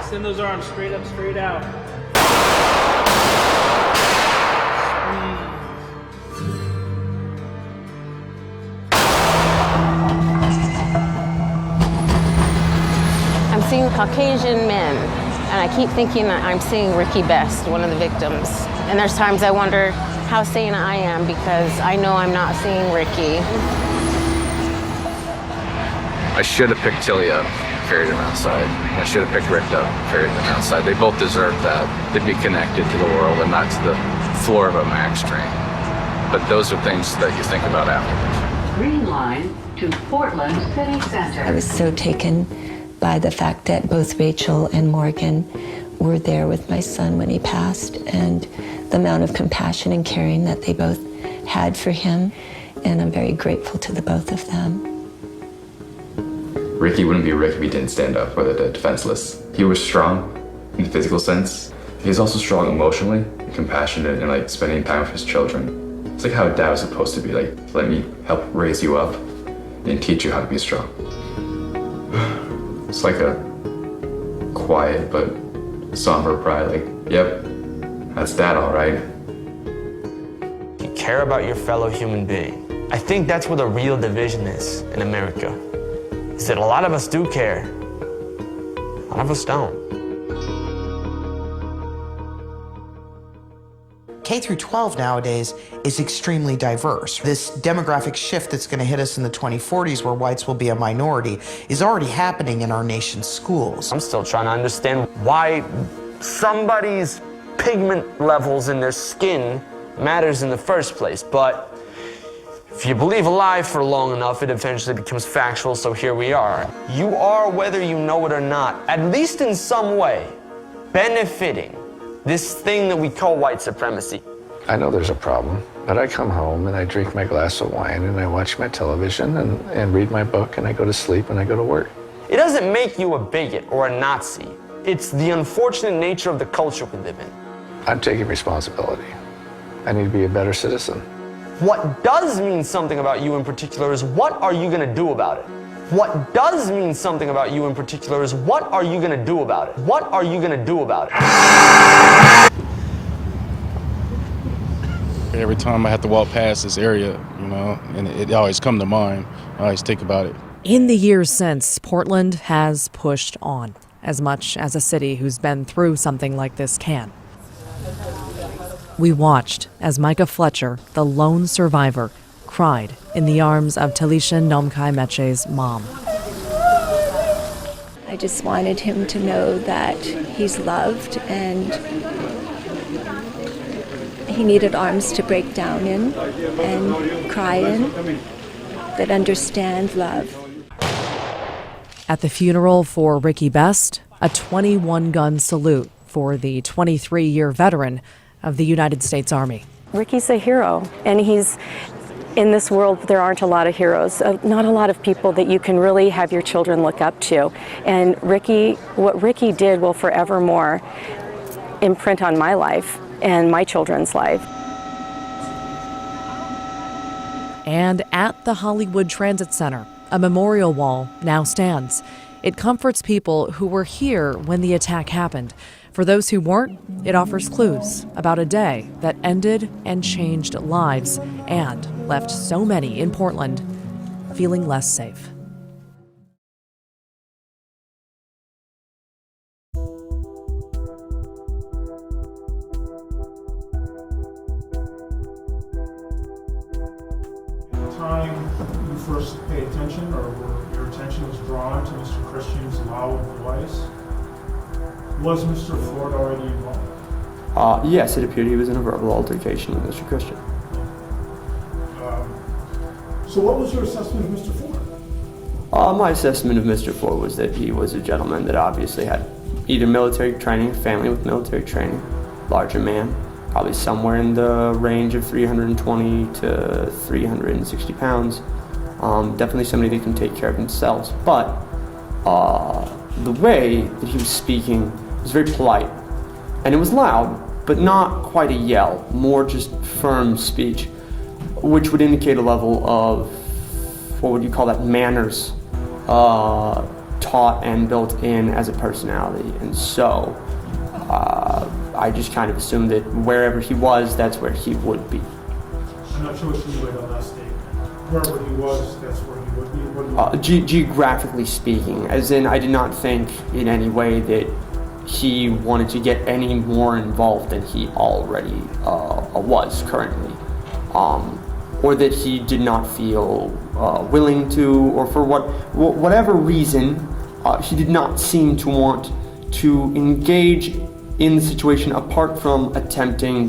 Send those arms straight up, straight out. Caucasian men, and I keep thinking that I'm seeing Ricky Best, one of the victims. And there's times I wonder how sane I am because I know I'm not seeing Ricky. I should have picked Tilly up, carried him outside. I should have picked Rick up, carried them outside. They both deserve that. They'd be connected to the world and not to the floor of a MAX train. But those are things that you think about afterwards. Green line to Portland City Center. I was so taken by the fact that both Rachel and Morgan were there with my son when he passed, and the amount of compassion and caring that they both had for him. And I'm very grateful to the both of them. Ricky wouldn't be Rick if he didn't stand up for the defenseless. He was strong in the physical sense. He was also strong emotionally and compassionate and like spending time with his children. It's like how a dad was supposed to be, like, let me help raise you up and teach you how to be strong. It's like a quiet but somber pride, like, yep, that's dad all right. You care about your fellow human being. I think that's where the real division is in America. Is that a lot of us do care, a lot of us don't. K through 12 nowadays is extremely diverse. This demographic shift that's going to hit us in the 2040s, where whites will be a minority, is already happening in our nation's schools. I'm still trying to understand why somebody's pigment levels in their skin matters in the first place, but if you believe a lie for long enough, it eventually becomes factual, so here we are. You are, whether you know it or not, at least in some way, benefiting this thing that we call white supremacy. I know there's a problem, but I come home and I drink my glass of wine and I watch my television and read my book and I go to sleep and I go to work. It doesn't make you a bigot or a Nazi. It's the unfortunate nature of the culture we live in. I'm taking responsibility. I need to be a better citizen. What does mean something about you in particular is what are you going to do about it? What does mean something about you in particular is what are you going to do about it? What are you going to do about it? Every time I have to walk past this area, you know, and it always comes to mind. I always think about it. In the years since, Portland has pushed on, as much as a city who's been through something like this can. We watched as Micah Fletcher, the lone survivor, cried in the arms of Talisha Nomkai Meche's mom. I just wanted him to know that he's loved and he needed arms to break down in and cry in that understand love. At the funeral for Ricky Best, a 21-gun salute for the 23-year veteran of the United States Army. Ricky's a hero, and he's in this world. There aren't a lot of heroes, not a lot of people that you can really have your children look up to. And Ricky, what Ricky did will forevermore imprint on my life and my children's life. And at the Hollywood Transit Center, a memorial wall now stands. It comforts people who were here when the attack happened. For those who weren't, it offers clues about a day that ended and changed lives and left so many in Portland feeling less safe. Time you first paid attention, or your attention was drawn to Mr. Christian's loud voice, was Mr. Ford already involved? Yes, it appeared he was in a verbal altercation with Mr. Christian. So what was your assessment of Mr. Ford? My assessment of Mr. Ford was that he was a gentleman that obviously had either military training, family with military training, larger man, probably somewhere in the range of 320 to 360 pounds. Definitely somebody that can take care of themselves. But the way that he was speaking was very polite. And it was loud, but not quite a yell, more just firm speech, which would indicate a level of, what would you call that, manners, taught and built in as a personality. And so I just kind of assumed that wherever he was, that's where he would be. I'm not sure what you read on that statement. Wherever he was, that's where he would be. What geographically speaking, as in I did not think in any way that he wanted to get any more involved than he already was currently, or that he did not feel willing to, or for whatever reason, he did not seem to want to engage in the situation apart from attempting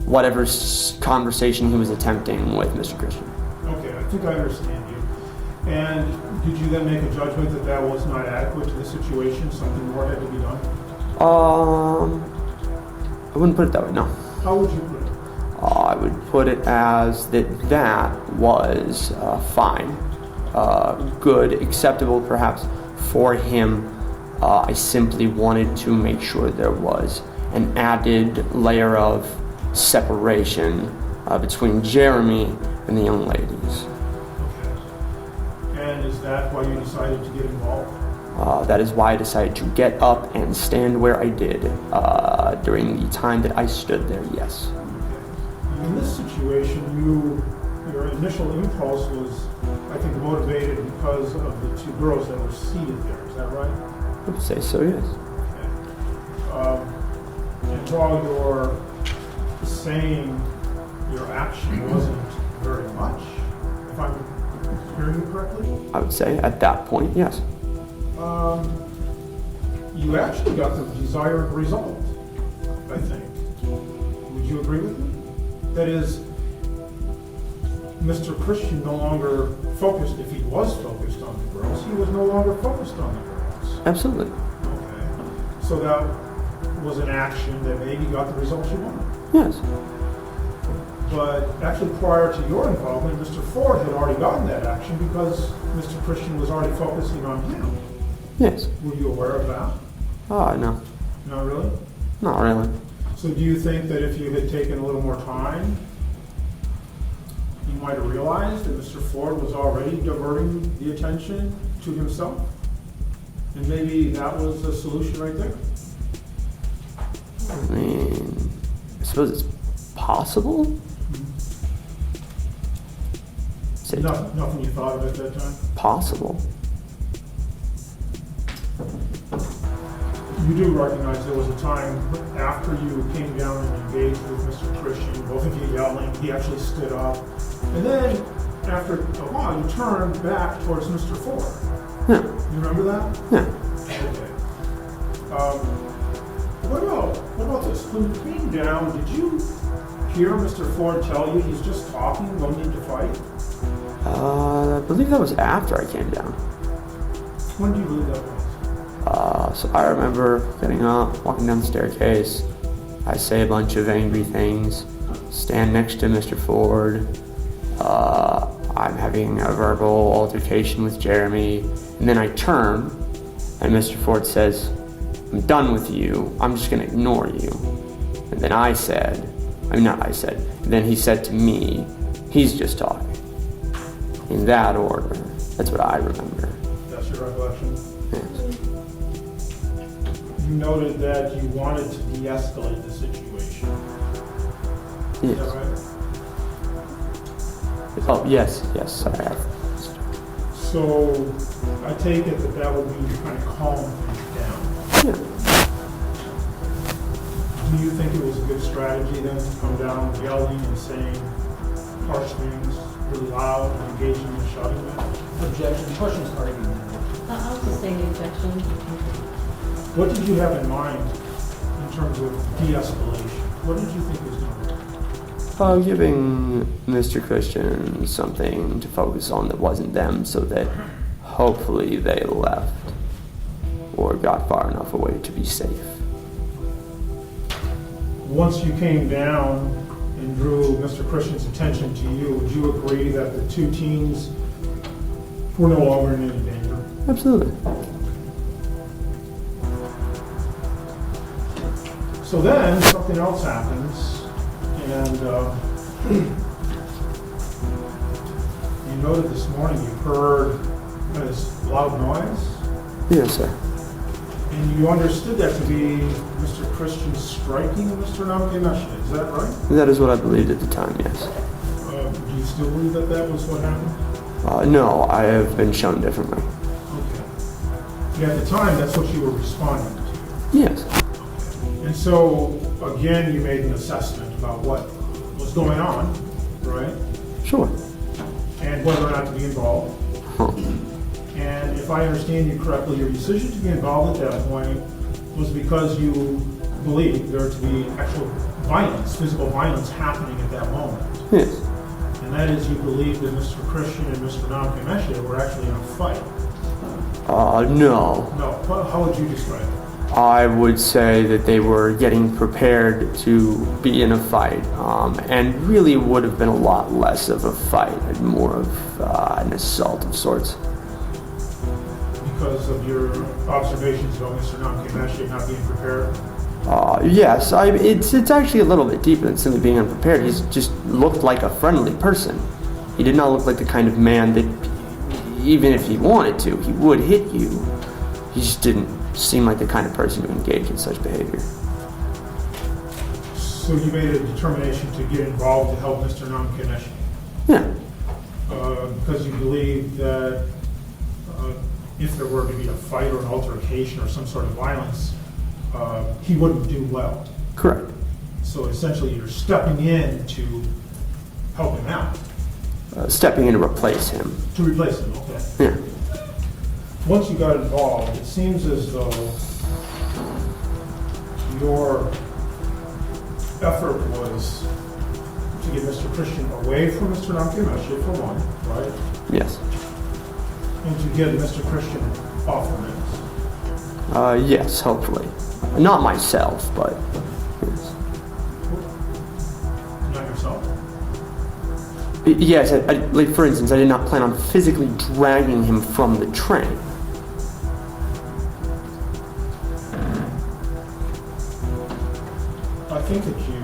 whatever conversation he was attempting with Mr. Christian. Okay, I think I understand you. And did you then make a judgment that that was not adequate to the situation? Something more had to be done? I wouldn't put it that way, no. How would you put it? I would put it as that was fine, good, acceptable perhaps for him. I simply wanted to make sure there was an added layer of separation between Jeremy and the young ladies. Okay. And is that why you decided to get involved? That is why I decided to get up and stand where I did during the time that I stood there, yes. Okay. In this situation, your initial impulse was, I think, motivated because of the two girls that were seated there. Is that right? I would say so, yes. Okay. And while you're saying your action wasn't very much, if I'm hearing you correctly? I would say at that point, yes. You actually got the desired result, I think. Would you agree with me? That is, Mr. Christian no longer focused, if he was focused on the girls, he was no longer focused on the girls. Absolutely. Okay. So that was an action that maybe got the results you wanted. Yes. But actually prior to your involvement, Mr. Ford had already gotten that action because Mr. Christian was already focusing on him. Yes. Were you aware of that? No. Not really? Not really. So do you think that if you had taken a little more time, you might have realized that Mr. Ford was already diverting the attention to himself? And maybe that was the solution right there? I mean, I suppose it's possible. Nothing you thought of at that time? Possible. You do recognize there was a time after you came down and engaged with Mr. Christian, both of you yelling, he actually stood up. And then, after a while, you turned back towards Mr. Ford. Yeah. You remember that? Yeah. Okay. What about this? When you came down, did you hear Mr. Ford tell you he's just talking, no need to fight? I believe that was after I came down. When do you believe that was? So I remember getting up, walking down the staircase. I say a bunch of angry things, stand next to Mr. Ford. I'm having a verbal altercation with Jeremy, and then I turn, and Mr. Ford says, "I'm done with you, I'm just gonna ignore you." And then then he said to me, "He's just talking." In that order. That's what I remember. That's your recollection? Yes. You noted that you wanted to de-escalate the situation. Yes. Is that right? Oh, yes, sorry. So, I take it that would be kind of calm things down. Yeah. Do you think it was a good strategy then to come down yelling and saying harsh things, really loud, and engaging in shouting match? Objection. Questions are being made. I'll sustain the objection. What did you have in mind in terms of de-escalation? What did you think was going to work? Giving Mr. Christian something to focus on that wasn't them so that hopefully they left or got far enough away to be safe. Once you came down and drew Mr. Christian's attention to you, would you agree that the two teens were no longer in any danger? Absolutely. So then something else happens, and you noted this morning you heard this loud noise. Yes, sir. And you understood that to be Mr. Christian striking Mr. Namakemeshi, is that right? That is what I believed at the time, yes. Do you still believe that that was what happened? No, I have been shown differently. Okay. And at the time, that's what you were responding to? Yes. And so, again, you made an assessment about what was going on, right? Sure. And whether or not to be involved. Huh. And if I understand you correctly, your decision to be involved at that point was because you believed there to be actual violence, physical violence happening at that moment. Yes. And that is, you believe that Mr. Christian and Mr. Namkameshe were actually in a fight. No. No. How would you describe it? I would say that they were getting prepared to be in a fight, and really would have been a lot less of a fight and more of an assault of sorts. Because of your observations about Mr. Namkameshe not being prepared? Yes, it's actually a little bit deeper than simply being unprepared. He's just looked like a friendly person. He did not look like the kind of man that, even if he wanted to, he would hit you. He just didn't seem like the kind of person to engage in such behavior. So you made a determination to get involved to help Mr. Namkameshe? Yeah. Because you believe that if there were to be a fight or an altercation or some sort of violence, he wouldn't do well. Correct. So essentially you're stepping in to help him out. Stepping in to replace him. To replace him, okay. Yeah. Once you got involved, it seems as though your effort was to get Mr. Christian away from Mr. Namkameshe, for one, right? Yes. And to get Mr. Christian off the mix. Yes, hopefully. Not myself, but yes. Not yourself? Yes, like for instance, I did not plan on physically dragging him from the train. I think that you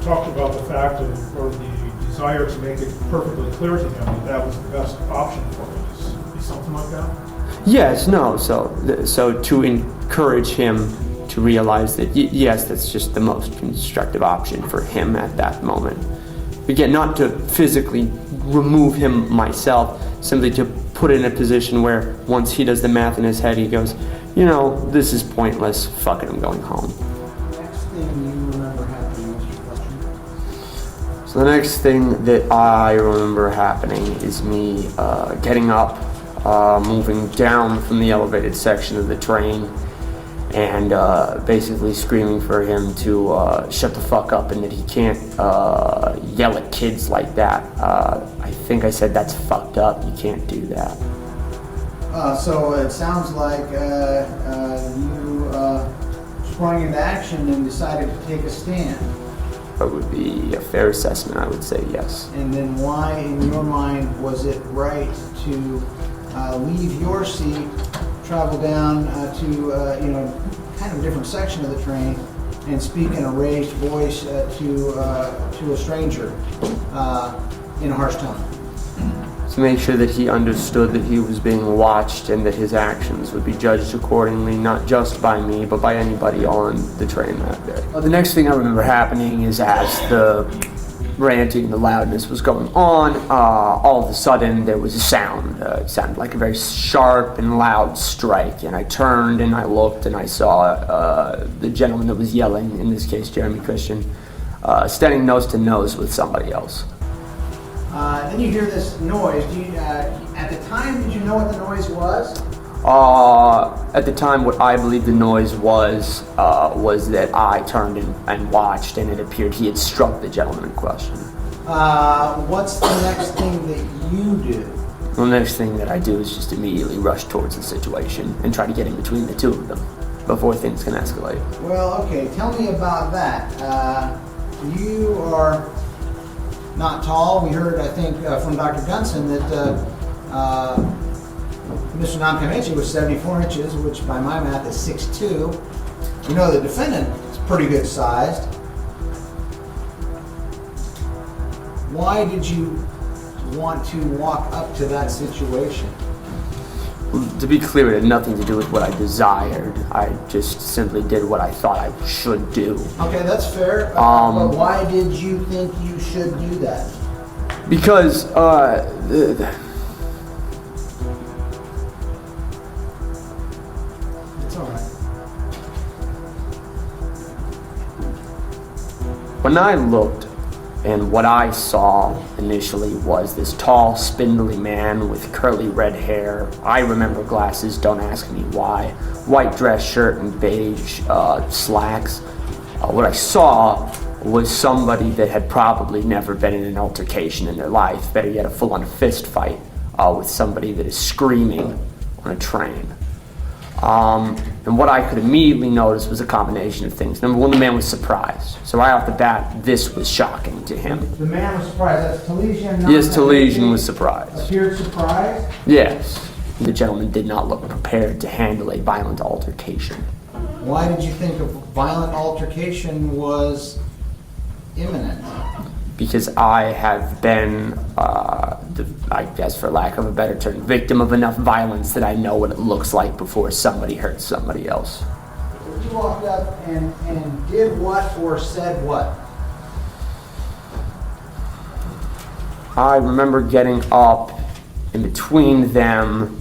talked about the fact of, or the desire to make it perfectly clear to him that that was the best option for him. Is something like that? Yes, no, so to encourage him to realize that, yes, that's just the most constructive option for him at that moment. Again, not to physically remove him myself, simply to put in a position where once he does the math in his head, he goes, you know, this is pointless, fuck it, I'm going home. Next thing you remember happening, Mr. Fletcher? So the next thing that I remember happening is me getting up, moving down from the elevated section of the train, and basically screaming for him to shut the fuck up and that he can't yell at kids like that. I think I said that's fucked up, you can't do that. So it sounds like you sprung into action and decided to take a stand. That would be a fair assessment, I would say yes. And then why, in your mind, was it right to leave your seat, travel down to kind of a different section of the train, and speak in a raised voice to a stranger in a harsh tone? To make sure that he understood that he was being watched and that his actions would be judged accordingly, not just by me, but by anybody on the train that day. The next thing I remember happening is as the ranting, the loudness was going on, all of a sudden there was a sound. It sounded like a very sharp and loud strike, and I turned and I looked and I saw the gentleman that was yelling, in this case Jeremy Christian, standing nose to nose with somebody else. Then you hear this noise. At the time, did you know what the noise was? At the time, what I believe the noise was that I turned and watched, and it appeared he had struck the gentleman in question. What's the next thing that you do? The next thing that I do is just immediately rush towards the situation and try to get in between the two of them before things can escalate. Well, okay, tell me about that. You are not tall. We heard, I think, from Dr. Gunson that Mr. Namkameshe was 74 inches, which by my math is 6'2". You know the defendant is pretty good sized. Why did you want to walk up to that situation? To be clear, it had nothing to do with what I desired. I just simply did what I thought I should do. Okay, that's fair. But why did you think you should do that? Because It's all right. when I looked, and what I saw initially was this tall, spindly man with curly red hair. I remember glasses, don't ask me why. White dress shirt and beige slacks. What I saw was somebody that had probably never been in an altercation in their life, better yet a full-on fist fight with somebody that is screaming on a train. And what I could immediately notice was a combination of things. Number one, the man was surprised. So right off the bat, this was shocking to him. The man was surprised. That's Talesian. Yes, Talesian was surprised. Appeared surprised? Yes. The gentleman did not look prepared to handle a violent altercation. Why did you think a violent altercation was imminent? Because I have been, I guess for lack of a better term, victim of enough violence that I know what it looks like before somebody hurts somebody else. You walked up and did what or said what? I remember getting up in between them.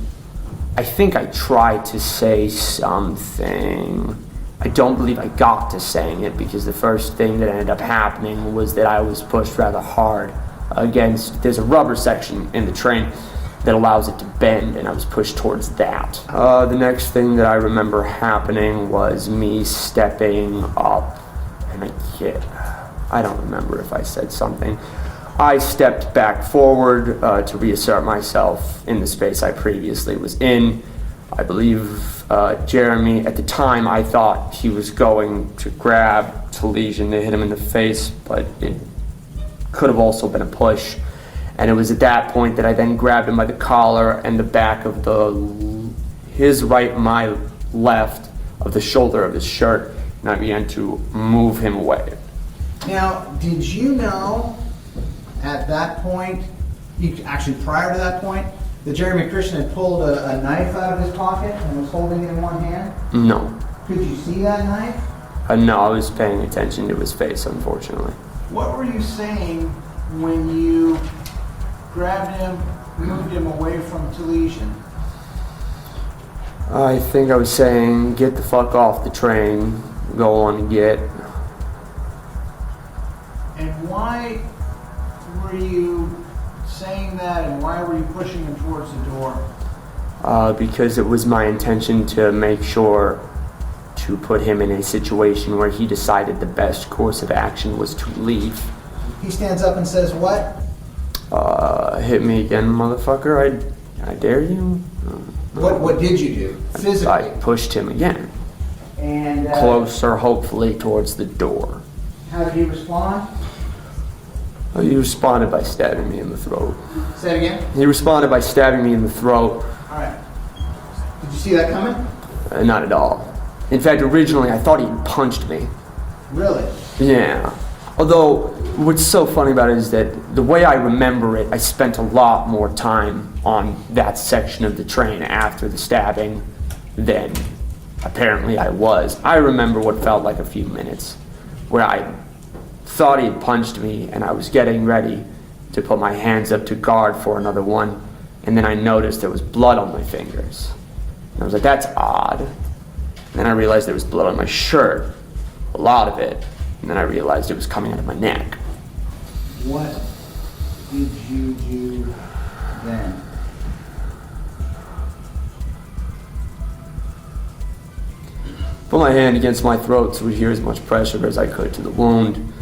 I think I tried to say something. I don't believe I got to saying it because the first thing that ended up happening was that I was pushed rather hard against, there's a rubber section in the train that allows it to bend, and I was pushed towards that. The next thing that I remember happening was me stepping up, and I don't remember if I said something. I stepped back forward to reassert myself in the space I previously was in. I believe Jeremy, at the time, I thought he was going to grab Talesian to hit him in the face, but it could have also been a push. And it was at that point that I then grabbed him by the collar and the back of his right, my left, of the shoulder of his shirt, and I began to move him away. Now, did you know at that point, actually prior to that point, that Jeremy Christian had pulled a knife out of his pocket and was holding it in one hand? No. Could you see that knife? No, I was paying attention to his face, unfortunately. What were you saying when you grabbed him, moved him away from Talesian? I think I was saying, get the fuck off the train, go on and get. And why were you saying that, and why were you pushing him towards the door? Because it was my intention to make sure to put him in a situation where he decided the best course of action was to leave. He stands up and says what? Hit me again, motherfucker. I dare you. What did you do physically? I pushed him again. And closer, hopefully, towards the door. How did he respond? He responded by stabbing me in the throat. Say it again? He responded by stabbing me in the throat. All right. Did you see that coming? Not at all. In fact, originally I thought he punched me. Really? Yeah. Although, what's so funny about it is that the way I remember it, I spent a lot more time on that section of the train after the stabbing than apparently I was. I remember what felt like a few minutes where I thought he had punched me and I was getting ready to put my hands up to guard for another one, and then I noticed there was blood on my fingers. And I was like, that's odd. And then I realized there was blood on my shirt, a lot of it, and then I realized it was coming out of my neck. What did you do then? Put my hand against my throat to adhere as much pressure as I could to the wound.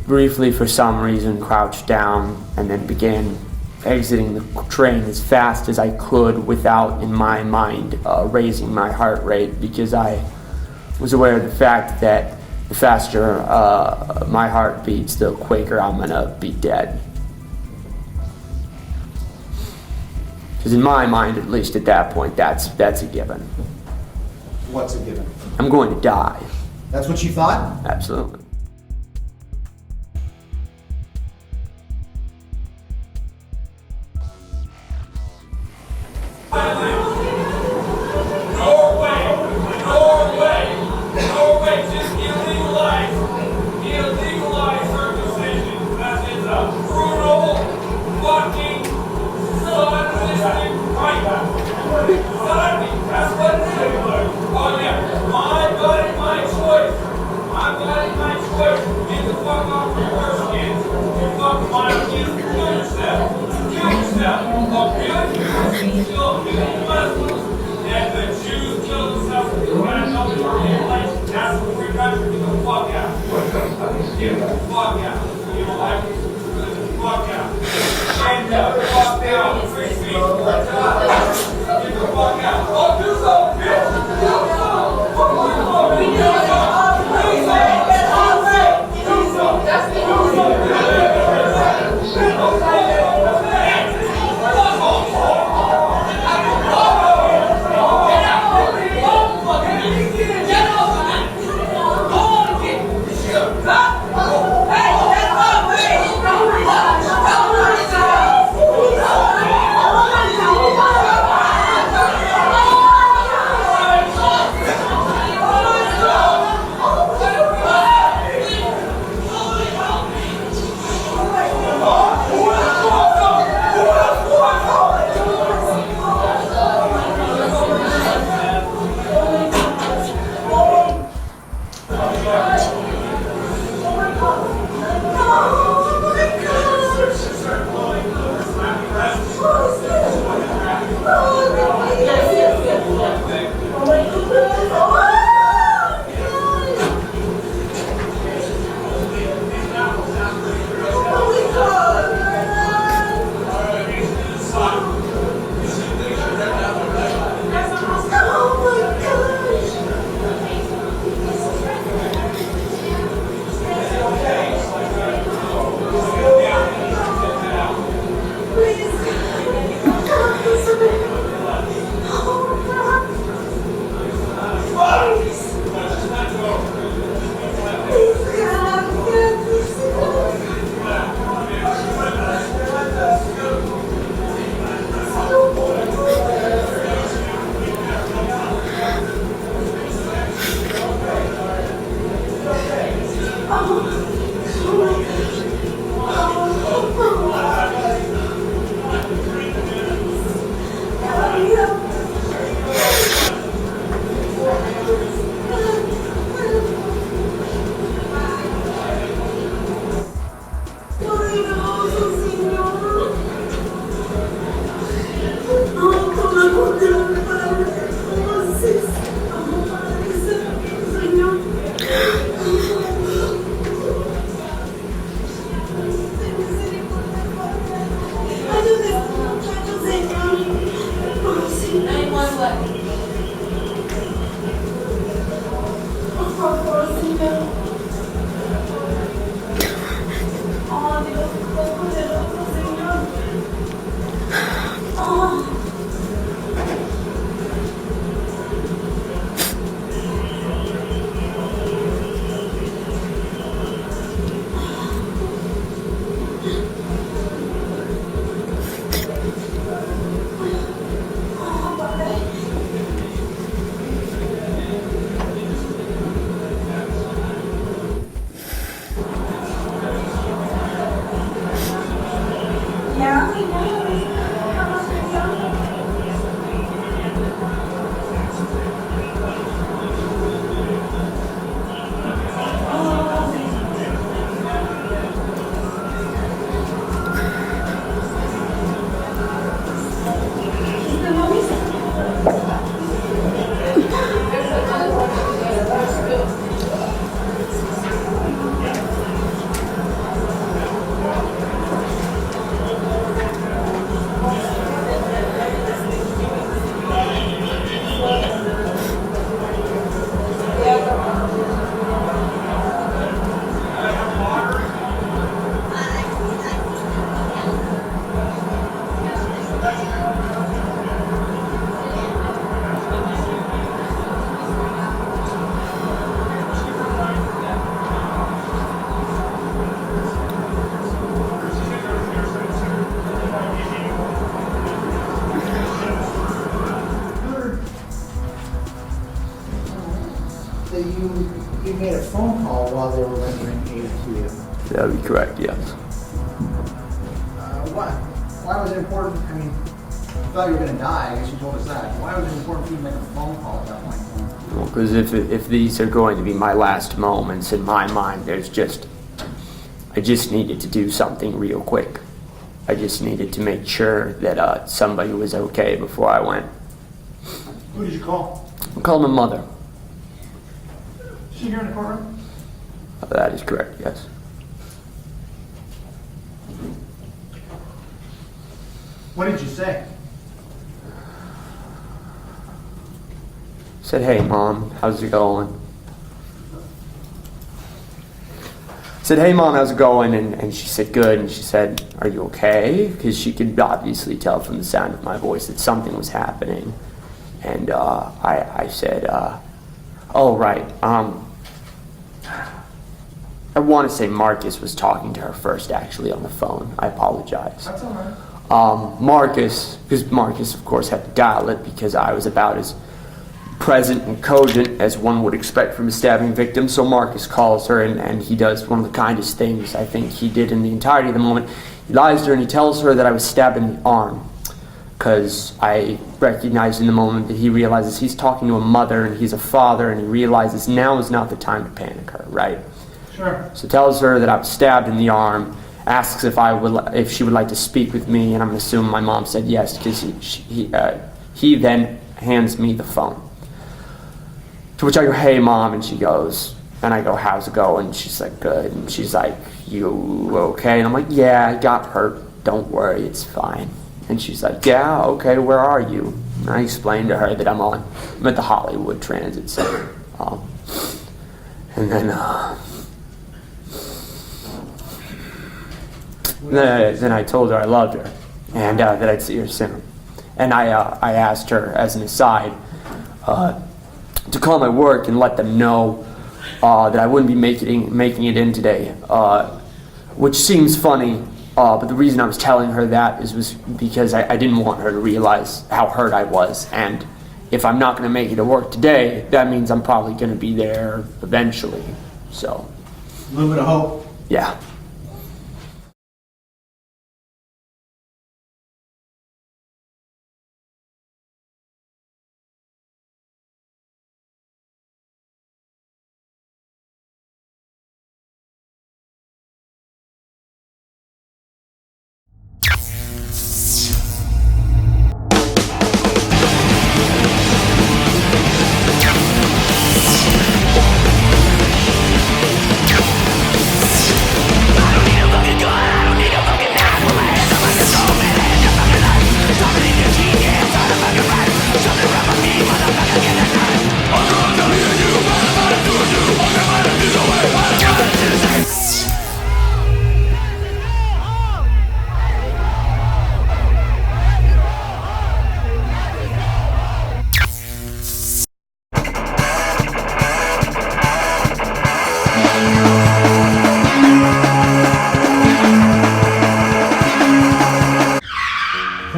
Briefly, for some reason, crouched down and then began exiting the train as fast as I could without, in my mind, raising my heart rate, because I was aware of the fact that the faster my heart beats, the quicker I'm gonna be dead. Because in my mind, at least at that point, that's a given. What's a given? I'm going to die. That's what you thought? Absolutely. Norway, just illegalize circumcision. That's it. That you made a phone call while they were rendering aid to you. That would be correct, yes. Why? Why was it important? I mean, you thought you were going to die. I guess you told us that. Why was it important for you to make a phone call at that point? Well, because if these are going to be my last moments in my mind, I just needed to do something real quick. I just needed to make sure that somebody was okay before I went. Who did you call? I called my mother. Is she here in the courtroom? That is correct, yes. What did you say? Said, "Hey, Mom, how's it going?" Said, "Hey, Mom, how's it going?" And she said, "Good." And she said, "Are you okay?" Because she could obviously tell from the sound of my voice that something was happening. And I said, "Oh, right. I want to say Marcus was talking to her first, actually, on the phone. I apologize." That's all right. Marcus, because Marcus, of course, had to dial it because I was about as present and cogent as one would expect from a stabbing victim. So Marcus calls her, and he does one of the kindest things I think he did in the entirety of the moment. He lies to her and he tells her that I was stabbed in the arm, because I recognized in the moment that he realizes he's talking to a mother and he's a father, and he realizes now is not the time to panic her, right? Sure. So tells her that I was stabbed in the arm, asks if she would like to speak with me, and I'm assuming my mom said yes, because he then hands me the phone. To which I go, "Hey, Mom," and she goes, and I go, "How's it going?" And she's like, "Good." And she's like, "You okay?" And I'm like, "Yeah, I got hurt. Don't worry, it's fine." And she's like, "Yeah, okay, where are you?" And I explained to her that I'm at the Hollywood Transit Center. And then I told her I loved her and that I'd see her soon. And I asked her, as an aside, to call my work and let them know that I wouldn't be making it in today, which seems funny, but the reason I was telling her that was because I didn't want her to realize how hurt I was, and if I'm not going to make it to work today, that means I'm probably going to be there eventually, so. A little bit of hope. Yeah.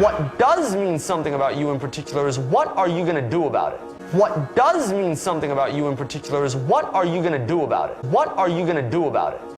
What does mean something about you in particular is what are you going to do about it? What does mean something about you in particular is what are you going to do about it? What are you going to do about it?